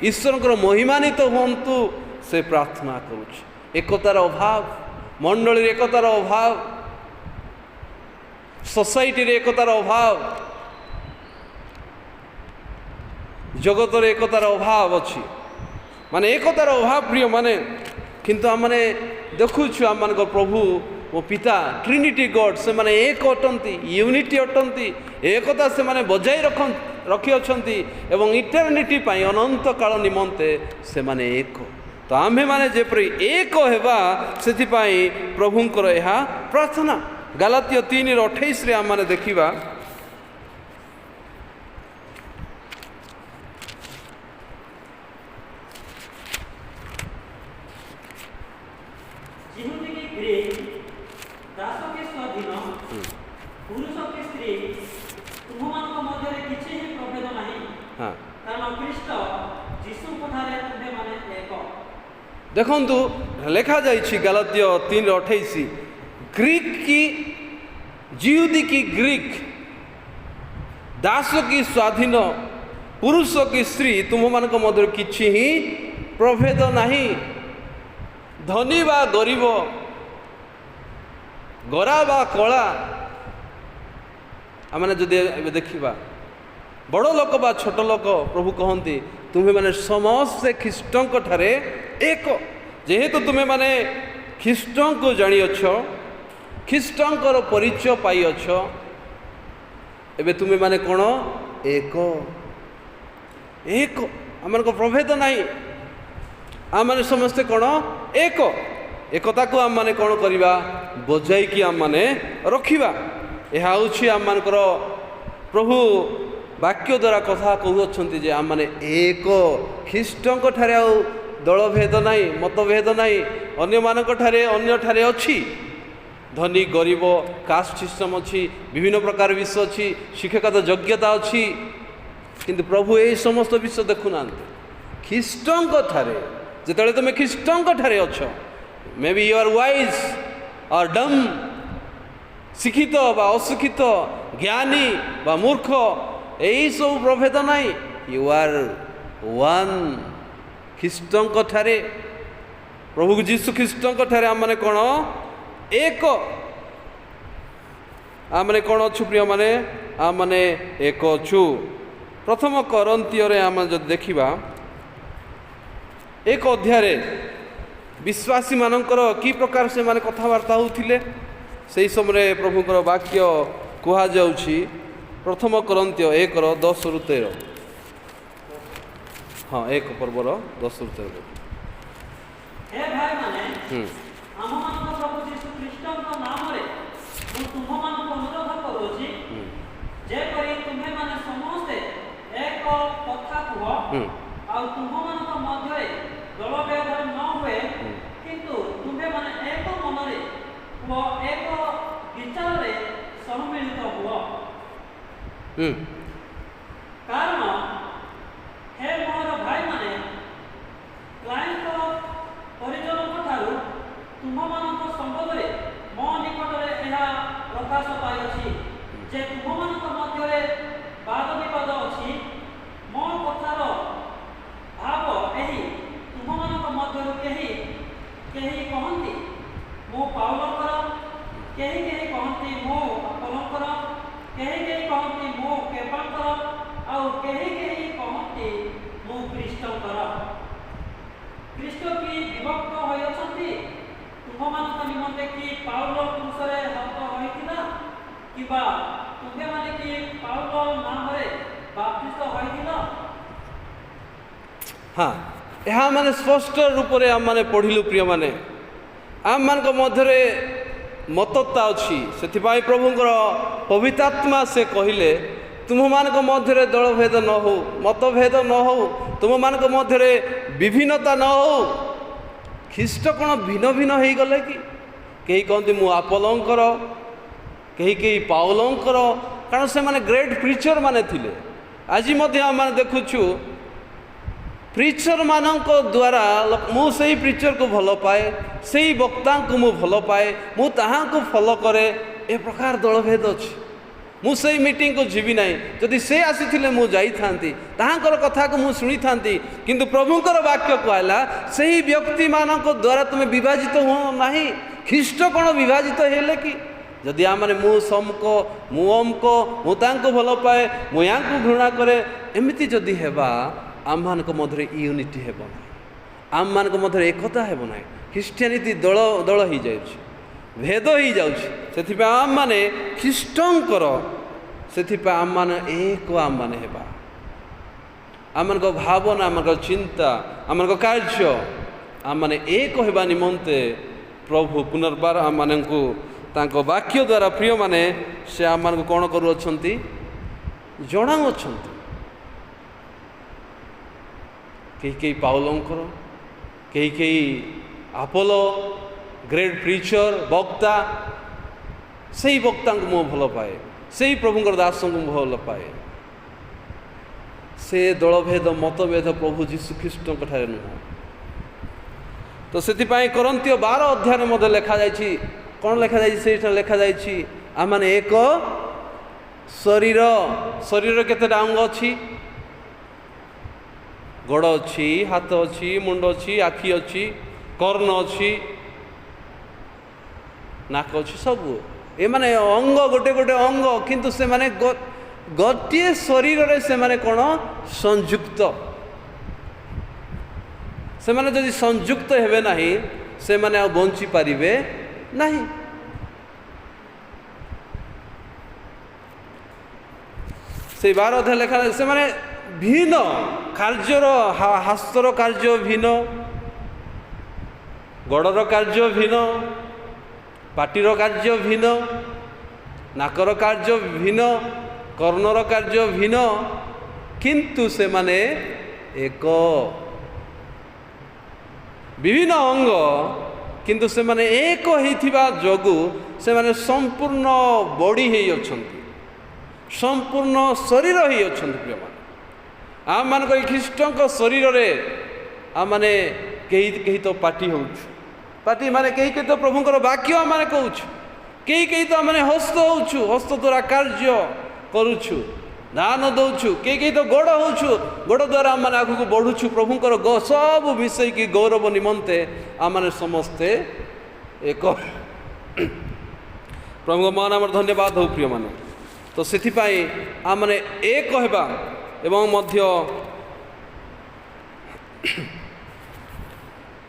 ଈଶ୍ୱରଙ୍କର ମହିମାନ୍ୱିତ ହୁଅନ୍ତୁ, ସେ ପ୍ରାର୍ଥନା କରୁଛି। ଏକତାର ଅଭାବ, ମଣ୍ଡଳୀରେ ଏକତାର ଅଭାବ, সোসাইটির একতার অভাব, জগতের একতার অভাব অছি, মানে একতার অভাব প্রিয় মানে। কিন্তু আমি দেখুছু আমার প্রভু ও পিতা ট্রিনিটি গড সে এক অটন্তি, ইউনিটি অটন্তি, একতা সে বজায় রখি অছন্তি এবং ইଟর্নিটি পাই অনন্ত কাল নিমন্তে সে এক। তো আম্ভে মানে যেপরি এক হেবা সেথিপাই প্রভুঙ্কর এহা প্রার্থনা। গালাতীয় 3:28 ଆମେ ଦେଖିବା,
जिहुदी की ग्रीक, दासों के स्वाधीन, पुरुषों की स्त्री, तुमମାନଙ୍କ ମଧ୍ୟରେ କିଛି ହିଁ ପ୍ରଭେଦ ନାହିଁ, କାରଣ ଖ୍ରୀଷ୍ଟ ଯୀଶୁଙ୍କ ଠାରେ ତୁମେମାନେ ଏକ।
ଦେଖନ୍ତୁ ଲେଖାଯାଇଛି ଗାଲାତୀୟ 3:28, ग्रीक की जिहुदी की ग्रीक, दास की स्वाधीन, पुरुष की स्त्री, तुम मान मध्य किछि ही प्रभेद नहीं, धनी बा गरीब, गोरा बा कला। आम जदि देखा बड़ लोक बा छोट लोक प्रभु कहती तुम्हें माने समस्ते ख्रीष्टों ठारे एक जेहेतु तुम्हें माने ख्रीष्टों को जानिअछ ख्रीष्टों परिचय पाइअछ एबे तुम्हें माने कौन एक एक आम प्रभेद नहीं आम मैंने समस्ते कौन एक एकता को आम मैंने कौन करवा बजाई कि आम मैंने रखा यह आम मानकर प्रभु वाक्य द्वारा कथा कहते जे आम मैंने एक ख्रीष्टों ठारे आ दलभेद नहीं मतभेद नहीं अन्य मानक ठारे अन्य ठारे अच्छी धनी गरीब कास्ट सिस्टम अच्छी विभिन्न प्रकार विषय अच्छी शिक्षकता योग्यता अच्छी किंतु प्रभु यही समस्त विषय देखुना ख्रीष्टों ठारे जिते तुम ख्रीष्टों ठारे अच्छ मे बी यू आर वाइज और डम शिक्षित बा अशिक्षित ज्ञानी बा मूर्ख यही सब प्रभेद नहीं यू आर वन ख्रीष्टों ठारे प्रभु जीशु ख्रीष्टों ठारे आम मैंने कौन एक आम मैंने कौन अच्छु प्रिय माने आम मैंने एक अच्छु प्रथम करंतियों आम जो देखा एक अध्याय विश्वासी मानकर कि प्रकार से माने कथबार्ता होते से समय प्रभुकर वाक्य कह जाऊँगी प्रथम करंतिय 1:10-13 हाँ 1 पर्वर 10-13
हे भाई माने आमମାନଙ୍କ प्रभु जीशु ख्रीष्टଙ୍କ नामରେ ମୁଁ ତୁମମାନଙ୍କୁ ଅନୁରୋଧ କରୁଛି ଯେପରି ତୁମେମାନେ ସମସ୍ତେ ଏକ କଥା କୁହ ଆଉ ତୁମମାନଙ୍କ ମଧ୍ୟରେ ଦଳଭେଦ ନ ହୁଏ କିନ୍ତୁ ତୁମେମାନେ ଏକ ମନରେ ଓ ଏକ ବିଚାରରେ ସମ୍ମିଳିତ ହୁଅ କାରଣ ହେ ମୋର ଭାଇମାନେ କ୍ଲାଇଣ୍ଟ ପରିଜନଙ୍କ ଠାରୁ ତୁମମାନଙ୍କ ସମ୍ବନ୍ଧରେ ମୋ ନିକଟରେ ଏହା ପ୍ରକାଶ ପାଇଅଛି ଯେ ତୁମମାନଙ୍କ ମଧ୍ୟରେ ବାଦ ବିବାଦ ଅଛି ମୋ କଥାର ଭାବ ଏହି ତୁମମାନଙ୍କ ମଧ୍ୟରୁ କେହି କେହି କହନ୍ତି ମୁଁ ପାଉଲଙ୍କର କେହି କେହି କହନ୍ତି ମୁଁ ଆପୋଲୋଙ୍କର କେହି କେହି କହନ୍ତି ମୁଁ କେଫାଙ୍କର ଆଉ କେହି କେହି କହନ୍ତି ମୁଁ ଖ୍ରୀଷ୍ଟଙ୍କର ଖ୍ରୀଷ୍ଟ କି ବିଭକ୍ତ ହୋଇଅଛନ୍ତି ତୁମମାନଙ୍କ ନିମନ୍ତେ କି ପାଉଲ କ୍ରୁଶରେ ହତ ହୋଇଥିଲା କିମ୍ବା ତୁମେମାନେ କି ପାଉଲ ନାମରେ ବାପ୍ତିସ୍ତ ହୋଇଥିଲ
हाँ यहाँ माने स्पष्ट रूप से आम मैंने पढ़िलु प्रिय माने आम मान मध्य मतता अच्छी से प्रभुंर पवित्रात्मा से कहले तुम मान मध्य दलभेद न हो मतभेद न हो तुम मान मध्य विभिन्नता न हो ख्रीष्ट कौन भिन्न भिन्न हो गले कि कहीं कहते मु आपोलोंकर कहीं कहीं पाउलोंकर कारण से माने ग्रेट प्रीचर माने थिले आज आम देखुचु प्रीचर मानक द्वारा मु सही प्रीचर को भल पाए सही वक्ता को मु भल पाए मु ताहा को फॉलो करे ए प्रकार दलभेद अच्छी मु सही मीटिंग को जीवी नहीं जदि से आसी थिले मु जाई थांती ताहांकर कथा को मु सुनी थांती किंतु प्रभुंकर वाक्य कहला सही व्यक्ति मानक द्वारा तुम विभाजित हो नहीं ख्रीष्ट कौन विभाजित हेले कि जदि आम मु समको मु अमको मु तांको भल पाए मु यांको घृणा करे एमिति जदि हेबा आम मानक मध्य यूनिटी हेब ना आम मानक मध्य एकता हेब ना ख्रीस्टियानिटी दल दल हो जाउछि भेद हो जाउछि सेथिपा आम माने ख्रीष्टंकर सेथिपा आम माने एक आम माने हेबा आम मानक भावना आम मानक चिंता आम मानक कार्य आम माने एक हेबा निमंते प्रभु पुनर्बार आम मानकु तांको वाक्य द्वारा प्रिय माने से आम मानक कोन करूछंती जणाउछंती कहीं कहीं पाउलोंकर कहीं कहीं आपोलो ग्रेट प्रीचर वक्ता सही वक्ता को मु भल पाए सही प्रभुंकर दास को भल पाए से दलभेद मतभेद प्रभु जीशु ख्रीष्ट ठारे नुह तो से करंतिय 12 अध्याय मध्य लिखा जाइछि कौन लिखा जाइछि लिखा जाइछि आम माने एक शरीर शरीर केतेटा अंग अछि गोड़ अच्छी हाथ अच्छी मुंड अच्छी आखि अच्छी कर्ण अच्छी नाक अच्छी सब ए माने अंग गोटे गोटे अंग किंतु से माने ଗୋଟିଏ ଶରୀରରେ ସେମାନେ କ'ଣ ସଂଯୁକ୍ତ। ସେମାନେ ଯଦି ସଂଯୁକ୍ତ ହେବେ ନାହିଁ ସେମାନେ ଆଉ ବଞ୍ଚିପାରିବେ ନାହିଁ। ସେଇ 12 ଅଧ୍ୟାୟ ଲେଖା ସେମାନେ ଭିନ୍ନ କାର୍ଯ୍ୟର ହାସ୍ତର କାର୍ଯ୍ୟ ଭିନ୍ନ, ଗୋଡ଼ର କାର୍ଯ୍ୟ ଭିନ୍ନ, ପାଟିର କାର୍ଯ୍ୟ ଭିନ୍ନ, ନାକର କାର୍ଯ୍ୟ ଭିନ୍ନ, କର୍ଣ୍ଣର କାର୍ଯ୍ୟ ଭିନ୍ନ, କିନ୍ତୁ ସେମାନେ ଏକ। ବିଭିନ୍ନ ଅଙ୍ଗ କିନ୍ତୁ ସେମାନେ ଏକ ହେଇଥିବା ଯୋଗୁଁ ସେମାନେ ସମ୍ପୂର୍ଣ୍ଣ ବଡ଼ି ହେଇଅଛନ୍ତି, ସମ୍ପୂର୍ଣ୍ଣ ଶରୀର ହେଇଅଛନ୍ତି। ପ୍ରିୟମାନେ, ଆମମାନଙ୍କ ଏଇ ଖ୍ରୀଷ୍ଟଙ୍କ ଶରୀରରେ ଆମମାନେ କେହି କେହି ତ ପାଟି ହେଉଛୁ, ପାଟି ମାନେ କେହି କେହି ତ ପ୍ରଭୁଙ୍କର ବାକ୍ୟ ଆମମାନେ କହୁଛୁ, କେହି କେହି ତ ଆମମାନେ ହସ୍ତ ହେଉଛୁ, ହସ୍ତ ଦ୍ୱାରା କାର୍ଯ୍ୟ କରୁଛୁ, ଦାନ ଦେଉଛୁ, କେହି କେହି ତ ଗୋଡ଼ ହେଉଛୁ, ଗୋଡ଼ ଦ୍ୱାରା ଆମମାନେ ଆଗକୁ ବଢ଼ୁଛୁ। ପ୍ରଭୁଙ୍କର ସବୁ ମିଶେଇକି ଗୌରବ ନିମନ୍ତେ ଆମମାନେ ସମସ୍ତେ ଏକ। ପ୍ରଭୁଙ୍କ ମହାନ ଆମର ଧନ୍ୟବାଦ ହଉ ପ୍ରିୟମାନେ। ତ ସେଥିପାଇଁ ଆମମାନେ ଏକ ହେବା ଏବଂ ମଧ୍ୟ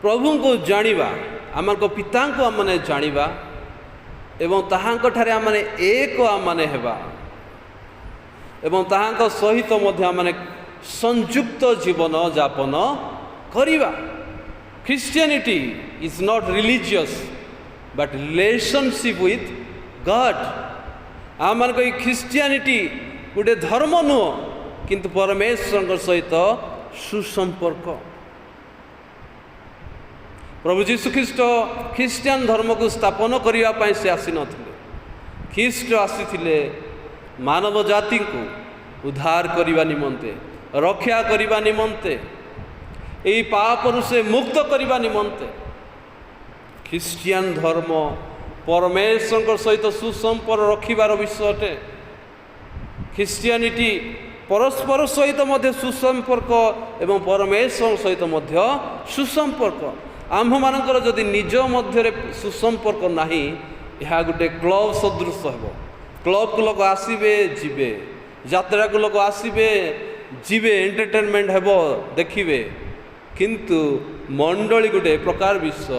ପ୍ରଭୁଙ୍କୁ ଜାଣିବା, ଆମମାନଙ୍କ ପିତାଙ୍କୁ ଆମମାନେ ଜାଣିବା ଏବଂ ତାହାଙ୍କଠାରେ ଆମମାନେ ଏକ ଆମମାନେ ହେବା ଏବଂ ତାହାଙ୍କ ସହିତ ମଧ୍ୟ ଆମମାନେ ସଂଯୁକ୍ତ ଜୀବନ ଯାପନ କରିବା। Christianity is not religious but relationship with God. ଆମମାନଙ୍କ ଏଇ ଖ୍ରୀଷ୍ଟିଆନିଟି ଗୋଟେ ଧର୍ମ ନୁହଁ କିନ୍ତୁ ପରମେଶ୍ୱରଙ୍କ ସହିତ ସୁସମ୍ପର୍କ। ପ୍ରଭୁ ଯୀଶୁଖ୍ରୀଷ୍ଟ ଖ୍ରୀଷ୍ଟିଆନ ଧର୍ମକୁ ସ୍ଥାପନ କରିବା ପାଇଁ ସେ ଆସିନଥିଲେ। ଖ୍ରୀଷ୍ଟ ଆସିଥିଲେ ମାନବ ଜାତିଙ୍କୁ ଉଦ୍ଧାର କରିବା ନିମନ୍ତେ, ରକ୍ଷା କରିବା ନିମନ୍ତେ, ଏହି ପାପରୁ ସେ ମୁକ୍ତ କରିବା ନିମନ୍ତେ। ଖ୍ରୀଷ୍ଟିଆନ ଧର୍ମ ପରମେଶ୍ୱରଙ୍କ ସହିତ ସୁସମ୍ପର୍କ ରଖିବାର ବିଷୟ ଅଟେ। ଖ୍ରୀଷ୍ଟିଆନିଟି ପରସ୍ପର ସହିତ ମଧ୍ୟ ସୁସମ୍ପର୍କ ଏବଂ ପରମେଶ୍ୱରଙ୍କ ସହିତ ମଧ୍ୟ ସୁସମ୍ପର୍କ। ଆମ୍ଭମାନଙ୍କର ଯଦି ନିଜ ମଧ୍ୟରେ ସୁସମ୍ପର୍କ ନାହିଁ, ଏହା ଗୋଟେ କ୍ଲବ୍ ସଦୃଶ ହେବ। କ୍ଲବ୍କୁ ଲୋକ ଆସିବେ ଯିବେ, ଯାତ୍ରାକୁ ଲୋକ ଆସିବେ ଯିବେ, ଏଣ୍ଟରଟେନମେଣ୍ଟ ହେବ ଦେଖିବେ, କିନ୍ତୁ ମଣ୍ଡଳୀ ଗୋଟେ ପ୍ରକାର ବିଷୟ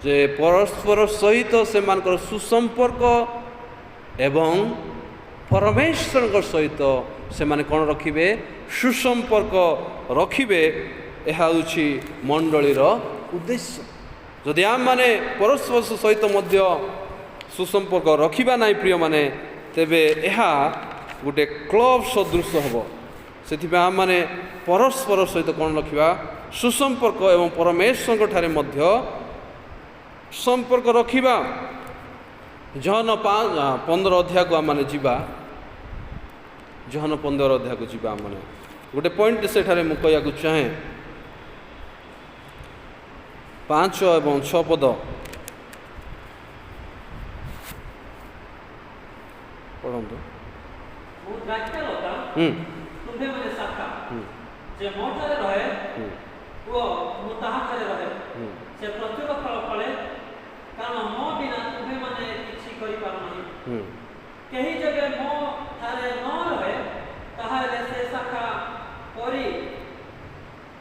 ଯେ ପରସ୍ପର ସହିତ ସେମାନଙ୍କର ସୁସମ୍ପର୍କ ଏବଂ ପରମେଶ୍ୱରଙ୍କ ସହିତ ସେମାନେ କ'ଣ ରଖିବେ? ସୁସମ୍ପର୍କ ରଖିବେ। ଏହା ହେଉଛି ମଣ୍ଡଳୀର ଉଦ୍ଦେଶ୍ୟ। ଯଦି ଆମମାନେ ପରସ୍ପର ସହିତ ମଧ୍ୟ ସୁସମ୍ପର୍କ ରଖିବା ନାହିଁ ପ୍ରିୟମାନେ, ତେବେ ଏହା ଗୋଟେ କ୍ଲବ୍ ସଦୃଶ ହେବ। ସେଥିପାଇଁ ଆମମାନେ ପରସ୍ପର ସହିତ କ'ଣ ରଖିବା? ସୁସମ୍ପର୍କ ଏବଂ ପରମେଶ୍ୱରଙ୍କ ଠାରେ ମଧ୍ୟ ସମ୍ପର୍କ ରଖିବା। ଜହନ 15 ଅଧ୍ୟାୟକୁ ଆମମାନେ ଯିବା। ଜହନ 15 ଅଧ୍ୟାୟକୁ ଯିବା। ଆମମାନେ ଗୋଟେ ପଏଣ୍ଟ ସେଠାରେ ମୁଁ କହିବାକୁ ଚାହେଁ। 5 ଏବଂ 6 ପଦ ପଢ଼ନ୍ତୁ।
ମୁଁ ଦ୍ରାକ୍ଷାଲତା, ତୁମ୍ଭେମାନେ ଶାଖା। ଯେ ମୋ ଠାରେ ରହେ ଓ ମୁଁ ତାହାଠାରେ ରହେ, ସେ ପ୍ରଚୁର ଫଳ ଫଳେ, କାରଣ ମୋ ବିନା ତୁମ୍ଭେମାନେ କିଛି କରିପାରୁ ନାହିଁ। କେହି ଯେବେ ମୋ ଠାରେ ନ ରହେ, ତାହେଲେ ସେ ଶାଖା ପରି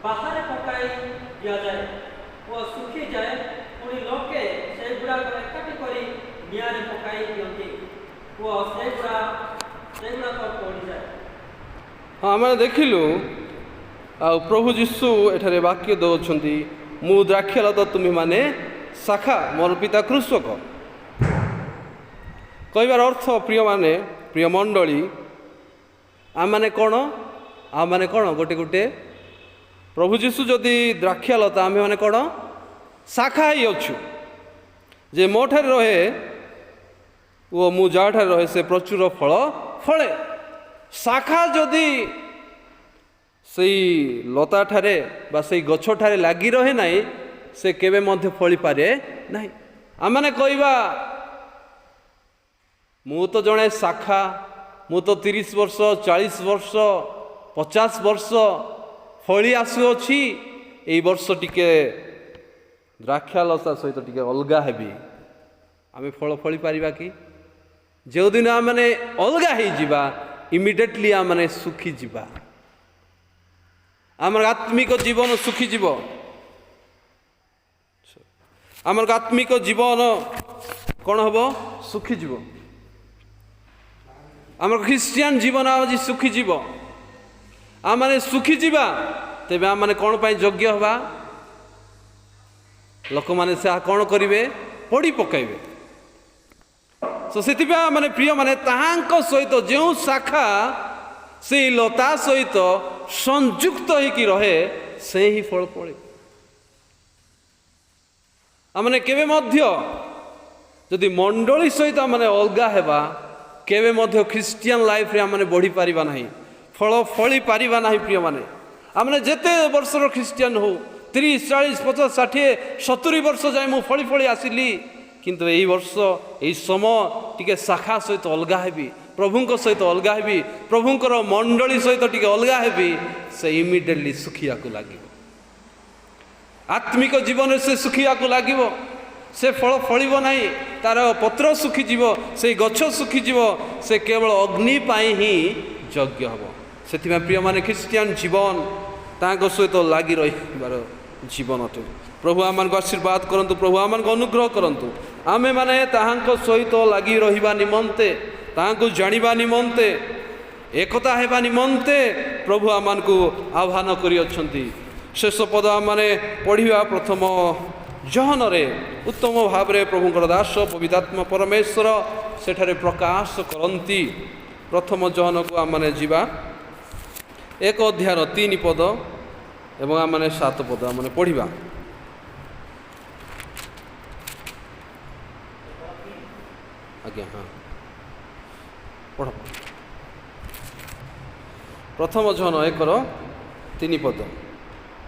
ବାହାରେ ପକାଇ ଦିଆଯାଏ ଓ ଶୁଖିଯାଏ। ପୁଣି ଲୋକେ ସେଗୁଡ଼ାକ ଏକାଠି କରି ନିଆଁରେ ପକାଇ ଦିଅନ୍ତି ଓ ସେଗୁଡ଼ାକ ପଡ଼ିଯାଏ।
ହଁ, ଆମେ ଦେଖିଲୁ ଆଉ ପ୍ରଭୁ ଯୀଶୁ ଏଠାରେ ବାକ୍ୟ ଦେଉଛନ୍ତି, ମୁଁ ଦ୍ରାକ୍ଷାଲତା ତୁମେମାନେ ଶାଖା, ମୋର ପିତା କୃଷକ। କହିବାର ଅର୍ଥ ପ୍ରିୟମାନେ, ପ୍ରିୟ ମଣ୍ଡଳୀ, ଆମମାନେ କ'ଣ? ଆମମାନେ କ'ଣ? ଗୋଟେ ଗୋଟେ ପ୍ରଭୁ ଯୀଶୁ ଯଦି ଦ୍ରାକ୍ଷାଲତା, ଆମେମାନେ କ'ଣ? ଶାଖା ହେଇଅଛୁ। ଯେ ମୋ ଠାରେ ରହେ ଓ ମୁଁ ଯାହାଠାରେ ରହେ ସେ ପ୍ରଚୁର ଫଳ ଫଳେ। ଶାଖା ଯଦି ସେଇ ଲତାଠାରେ ବା ସେଇ ଗଛଠାରେ ଲାଗି ରହେ ନାହିଁ, ସେ କେବେ ମଧ୍ୟ ଫଳିପାରେ ନାହିଁ। ଆମମାନେ କହିବା, ମୁଁ ତ ଜଣେ ଶାଖା, ମୁଁ ତ 30 ବର୍ଷ 40 ବର୍ଷ 50 ବର୍ଷ ଫଳି ଆସୁଅଛି, ଏଇ ବର୍ଷ ଟିକେ ଦ୍ରାକ୍ଷାଲତା ସହିତ ଟିକେ ଅଲଗା ହେବି, ଆମେ ଫଳ ଫଳି ପାରିବା କି? ଯେଉଁଦିନ ଆମମାନେ ଅଲଗା ହେଇଯିବା, ଇମିଡ଼ିଏଟଲି ଆମେ ଶୁଖିଯିବା, ଆମର ଆତ୍ମିକ ଜୀବନ ଶୁଖିଯିବ, ଆମର ଆତ୍ମିକ ଜୀବନ କ'ଣ ହେବ? ଶୁଖିଯିବ। ଆମର ଖ୍ରୀଷ୍ଟିଆନ ଜୀବନ ଆଜି ଶୁଖିଯିବ। ଆମେ ଶୁଖିଯିବା, ତେବେ ଆମେ କ'ଣ ପାଇଁ ଯୋଗ୍ୟ ହେବା? ଲୋକମାନେ ସେ କ'ଣ କରିବେ? ପୋଡ଼ି ପକାଇବେ। ସେଥିପାଇଁ ମାନେ ପ୍ରିୟମାନେ, ତାହାଙ୍କ ସହିତ ଯେଉଁ ଶାଖା ସେଇ ଲତା ସହିତ ସଂଯୁକ୍ତ ହେଇକି ରହେ, ସେ ହିଁ ଫଳ ଫଳେ। ଆମେ କେବେ ମଧ୍ୟ ଯଦି ମଣ୍ଡଳୀ ସହିତ ଆମେ ଅଲଗା ହେବା, କେବେ ମଧ୍ୟ ଖ୍ରୀଷ୍ଟିଆନ ଲାଇଫରେ ଆମେ ବଢ଼ିପାରିବା ନାହିଁ, ଫଳ ଫଳି ପାରିବା ନାହିଁ। ପ୍ରିୟମାନେ, ଆମେ ଯେତେ ବର୍ଷର ଖ୍ରୀଷ୍ଟିଆନ ହଉ, 30, 40, 50, 60, 70 ବର୍ଷ ଯାଏ ମୁଁ ଫଳି ଫଳି ଆସିଲି, କିନ୍ତୁ ଏଇ ବର୍ଷ ଏଇ ସମୟ ଟିକେ ଶାଖା ସହିତ ଅଲଗା ହେବି, ପ୍ରଭୁଙ୍କ ସହିତ ଅଲଗା ହେବି, ପ୍ରଭୁଙ୍କର ମଣ୍ଡଳୀ ସହିତ ଟିକେ ଅଲଗା ହେବି, ସେ ଇମିଡ଼ିଏଟଲି ଶୁଖିବାକୁ ଲାଗିବ। ଆତ୍ମିକ ଜୀବନରେ ସେ ଶୁଖିବାକୁ ଲାଗିବ, ସେ ଫଳ ଫଳିବ ନାହିଁ, ତାର ପତ୍ର ଶୁଖିଯିବ, ସେଇ ଗଛ ଶୁଖିଯିବ, ସେ କେବଳ ଅଗ୍ନି ପାଇଁ ହିଁ ଯୋଗ୍ୟ ହେବ। ସେଥିପାଇଁ ପ୍ରିୟମାନେ, ଖ୍ରୀଷ୍ଟିଆନ ଜୀବନ ତାଙ୍କ ସହିତ ଲାଗି ରହିବାର ଜୀବନ ଅଟେ। ପ୍ରଭୁ ଆମମାନଙ୍କୁ ଆଶୀର୍ବାଦ କରନ୍ତୁ, ପ୍ରଭୁ ଆମମାନଙ୍କୁ ଅନୁଗ୍ରହ କରନ୍ତୁ। ଆମେମାନେ ତାହାଙ୍କ ସହିତ ଲାଗି ରହିବା ନିମନ୍ତେ, ତାହାଙ୍କୁ ଜାଣିବା ନିମନ୍ତେ, ଏକତା ହେବା ନିମନ୍ତେ ପ୍ରଭୁ ଆମମାନଙ୍କୁ ଆହ୍ୱାନ କରିଅଛନ୍ତି। ଶେଷ ପଦ ଆମମାନେ ପଢ଼ିବା ପ୍ରଥମ ଜହନରେ ଉତ୍ତମ ଭାବରେ ପ୍ରଭୁଙ୍କର ଦାସ ପବିତ୍ରାତ୍ମା ପରମେଶ୍ୱର ସେଠାରେ ପ୍ରକାଶ କରନ୍ତି। ପ୍ରଥମ ଜହନକୁ ଆମମାନେ ଯିବା, 1 ଅଧ୍ୟାୟର 3 ପଦ ଏବଂ ଆମମାନେ 7 ପଦ ଆମମାନେ ପଢ଼ିବା। ଆଜ୍ଞା, ହଁ, ପଢ଼। ପ୍ରଥମ ଜହନ 1ର 3 ପଦ।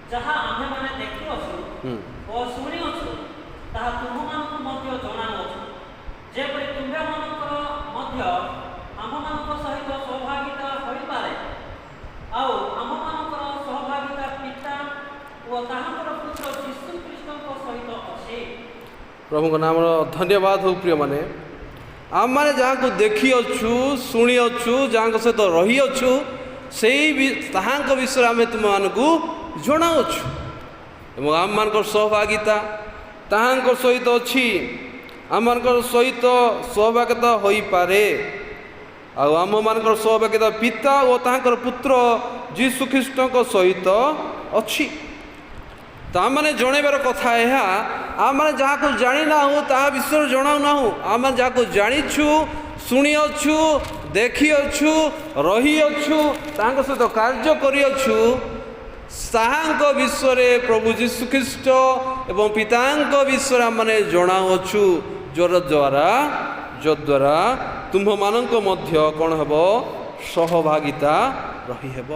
ଯାହା ଆମ୍ଭେମାନେ ଦେଖିଅଛୁ ଓ ଶୁଣିଅଛୁ, ତାହା ତୁମମାନଙ୍କୁ ମଧ୍ୟ ଜଣାଉଅଛୁ, ଯେପରି ତୁମ୍ଭେମାନଙ୍କର ମଧ୍ୟ ଆମ୍ଭମାନଙ୍କ ସହିତ ସହଭାଗିତା ହୋଇପାରେ, ଆଉ ଆମ୍ଭମାନଙ୍କର ସହଭାଗିତା ପିତା ଓ ତାହାଙ୍କର ପୁତ୍ର ଯୀଶୁ ଖ୍ରୀଷ୍ଟଙ୍କ ସହିତ ଅଛି।
ପ୍ରଭୁଙ୍କ ନାମର ଧନ୍ୟବାଦ ହଉ। ପ୍ରିୟମାନେ, ଆମମାନେ ଯାହାକୁ ଦେଖିଅଛୁ, ଶୁଣିଅଛୁ, ଯାହାଙ୍କ ସହିତ ରହିଅଛୁ, ସେଇ ତାହାଙ୍କ ବିଷୟରେ ଆମେ ତୁମମାନଙ୍କୁ ଜଣାଉଛୁ ଏବଂ ଆମମାନଙ୍କର ସହଭାଗିତା ତାହାଙ୍କ ସହିତ ଅଛି। ଆମମାନଙ୍କର ସହିତ ସହଭାଗିତା ହୋଇପାରେ, ଆଉ ଆମମାନଙ୍କର ସହଭାଗିତା ପିତା ଓ ତାହାଙ୍କର ପୁତ୍ର ଯୀଶୁ ଖ୍ରୀଷ୍ଟଙ୍କ ସହିତ ଅଛି। ତ ଆମମାନେ ଜଣାଇବାର କଥା ଏହା, ଆମେ ଯାହାକୁ ଜାଣିନାହୁଁ ତାହା ବିଷୟରେ ଜଣାଉନାହୁଁ। ଆମେ ଯାହାକୁ ଜାଣିଛୁ, ଶୁଣିଅଛୁ, ଦେଖିଅଛୁ, ରହିଅଛୁ, ତାଙ୍କ ସହିତ କାର୍ଯ୍ୟ କରିଅଛୁ, ତାହାଙ୍କ ବିଷୟରେ ପ୍ରଭୁ ଯୀଶୁଖ୍ରୀଷ୍ଟ ଏବଂ ପିତାଙ୍କ ବିଷୟରେ ଆମେ ଜଣାଉଅଛୁ, ଯଦ୍ୱାରା ତୁମ୍ଭମାନଙ୍କ ମଧ୍ୟ କ'ଣ ହେବ? ସହଭାଗିତା ରହିହେବ।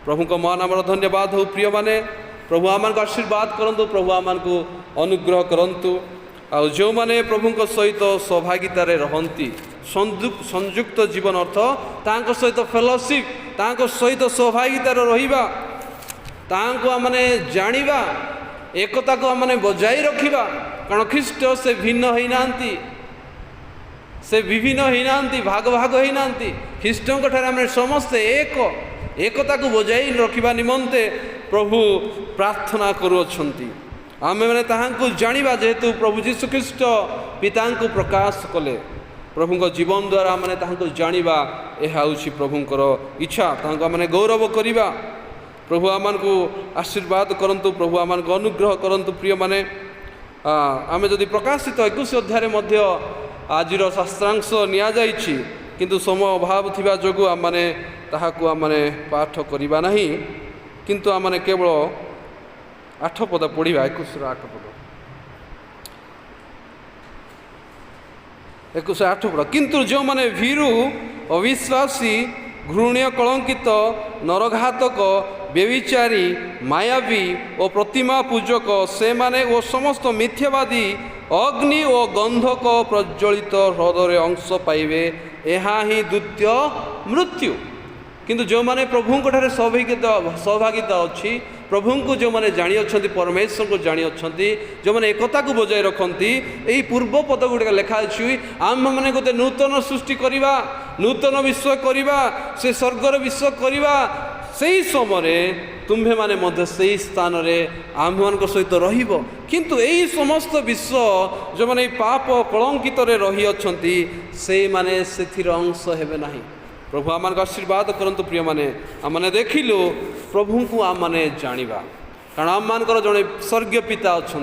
ପ୍ରଭୁଙ୍କ ମହାନାମର ଧନ୍ୟବାଦ ହଉ। ପ୍ରିୟମାନେ, ପ୍ରଭୁ ଆମମାନଙ୍କୁ ଆଶୀର୍ବାଦ କରନ୍ତୁ, ପ୍ରଭୁ ଆମମାନଙ୍କୁ ଅନୁଗ୍ରହ କରନ୍ତୁ। ଆଉ ଯେଉଁମାନେ ପ୍ରଭୁଙ୍କ ସହିତ ସହଭାଗିତାରେ ରହନ୍ତି, ସଂଯୁକ୍ତ ଜୀବନ ଅର୍ଥ ତାଙ୍କ ସହିତ ଫେଲୋସିପ୍, ତାଙ୍କ ସହିତ ସହଭାଗିତାରେ ରହିବା, ତାହାଙ୍କୁ ଆମେ ଜାଣିବା, ଏକତାକୁ ଆମେ ବଜାଇ ରଖିବା। କାରଣ ଖ୍ରୀଷ୍ଟ ସେ ଭିନ୍ନ ହୋଇନାହାନ୍ତି, ସେ ବିଭିନ୍ନ ହୋଇନାହାନ୍ତି, ଭାଗ ଭାଗ ହୋଇନାହାନ୍ତି। ଖ୍ରୀଷ୍ଟଙ୍କ ଠାରେ ଆମେ ସମସ୍ତେ ଏକତାକୁ ବଜାଇ ରଖିବା ନିମନ୍ତେ ପ୍ରଭୁ ପ୍ରାର୍ଥନା କରୁଅଛନ୍ତି। ଆମେମାନେ ତାହାଙ୍କୁ ଜାଣିବା, ଯେହେତୁ ପ୍ରଭୁ ଯୀଶୁଖ୍ରୀଷ୍ଟ ପିତାଙ୍କୁ ପ୍ରକାଶ କଲେ। ପ୍ରଭୁଙ୍କ ଜୀବନ ଦ୍ୱାରା ଆମେ ତାହାଙ୍କୁ ଜାଣିବା, ଏହା ହେଉଛି ପ୍ରଭୁଙ୍କର ଇଚ୍ଛା। ତାହାଙ୍କୁ ଆମେ ଗୌରବ କରିବା। ପ୍ରଭୁ ଆମମାନଙ୍କୁ ଆଶୀର୍ବାଦ କରନ୍ତୁ, ପ୍ରଭୁ ଆମମାନଙ୍କୁ ଅନୁଗ୍ରହ କରନ୍ତୁ। ପ୍ରିୟମାନେ, ଆମେ ଯଦି ପ୍ରକାଶିତ 21 ଅଧ୍ୟାୟରେ ମଧ୍ୟ ଆଜିର ଶାସ୍ତ୍ରାଂଶ ନିଆଯାଇଛି, କିନ୍ତୁ ସମୟ ଅଭାବ ଥିବା ଯୋଗୁଁ ଆମେ ତାହାକୁ ଆମେ ପାଠ କରିବା ନାହିଁ, କିନ୍ତୁ ଆମେ କେବଳ 8 ପଦ ପଢ଼ିବା। 21ର 8 ପଦ, 21-8 ପଦ। କିନ୍ତୁ ଯେଉଁମାନେ ଭୀରୁ, ଅବିଶ୍ୱାସୀ, ଘୃଣ୍ୟ, କଳଙ୍କିତ, ନରଘାତକ, ବ୍ୟଭିଚାରୀ, ମାୟାବୀ ଓ ପ୍ରତିମା ପୂଜକ, ସେମାନେ ଓ ସମସ୍ତ ମିଥ୍ୟାବାଦୀ ଅଗ୍ନି ଓ ଗନ୍ଧକ ପ୍ରଜ୍ୱଳିତ ହ୍ରଦରେ ଅଂଶ ପାଇବେ। ଏହା ହିଁ ଦ୍ୱିତୀୟ ମୃତ୍ୟୁ। କିନ୍ତୁ ଯେଉଁମାନେ ପ୍ରଭୁଙ୍କ ଠାରେ ସହଭାଗିତା ଅଛି, प्रभु को जो मैंने जानी अच्छा परमेश्वर को जानी अच्छा जो मैंने एकता को बजाय रखती यही पूर्व पद गुड़िक लिखा अच्छी आम मैंने गोटे नूतन सृष्टि करवा नूतन विश्व करवा से स्वर्गर विश्व करवा से समय तुम्हें माने मध्य से स्थान आम मान सहित किंतु यही समस्त विश्व जो मैंने पाप कलंकित रही अच्छा से माने से अंश हेबे नहीं। प्रभु आम आशीर्वाद करंतु प्रिय माने आम देखिलु प्रभु को आम माने जानिबा कारण आम मानकर जड़े स्वर्गीय पिता अच्छा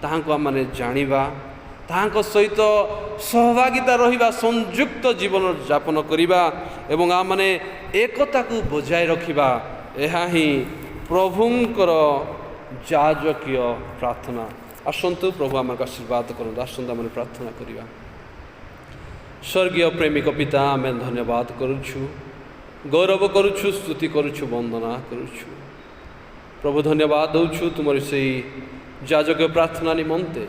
ताहां आम माने जानिबा ताहां सहित सहभागिता रहिबा संयुक्त जीवन यापन करिबा एवं आम माने एकता को बजाय रखिबा यह ही प्रभुंकर जाजकीय प्रार्थना। आसतु प्रभु आम आशीर्वाद करंतु आसतु आम प्रार्थना करिबा। स्वर्गीय प्रेमिक पिता आम धन्यवाद करुछु गौरव करुछु स्तुति करुछु वंदना करुछु प्रभु धन्यवाद दौछु तुम से जाजकीय प्रार्थना निमंते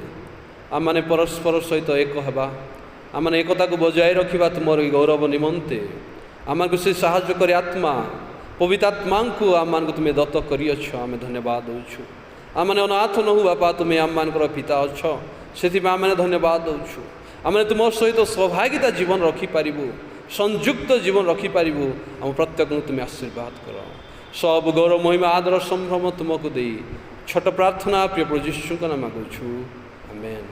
आम मैंने परस्पर सहित एक हवा आम मैंने एकता को बजाय रखा तुम गौरव निमंते आम को से साहाय्य कर आत्मा पवित्र आत्मा को आम मान को तुम्हें दत्त करियछ आम धन्यवाद दौछु आम मैंने अनाथ न हो बापा तुम्हें आम मानकर पिता अच्छ से आम मैंने धन्यवाद दौछु आम तुम सहित सहभागिता जीवन रखिपारू संयुक्त जीवन रखिपारू आम प्रत्येक तुम्हें आशीर्वाद कर सब गौरव महिमा आदर संभ्रम तुमको दे छोट प्रार्थना प्रिय प्रभु यीशु का नाम मांगुछु आमेन।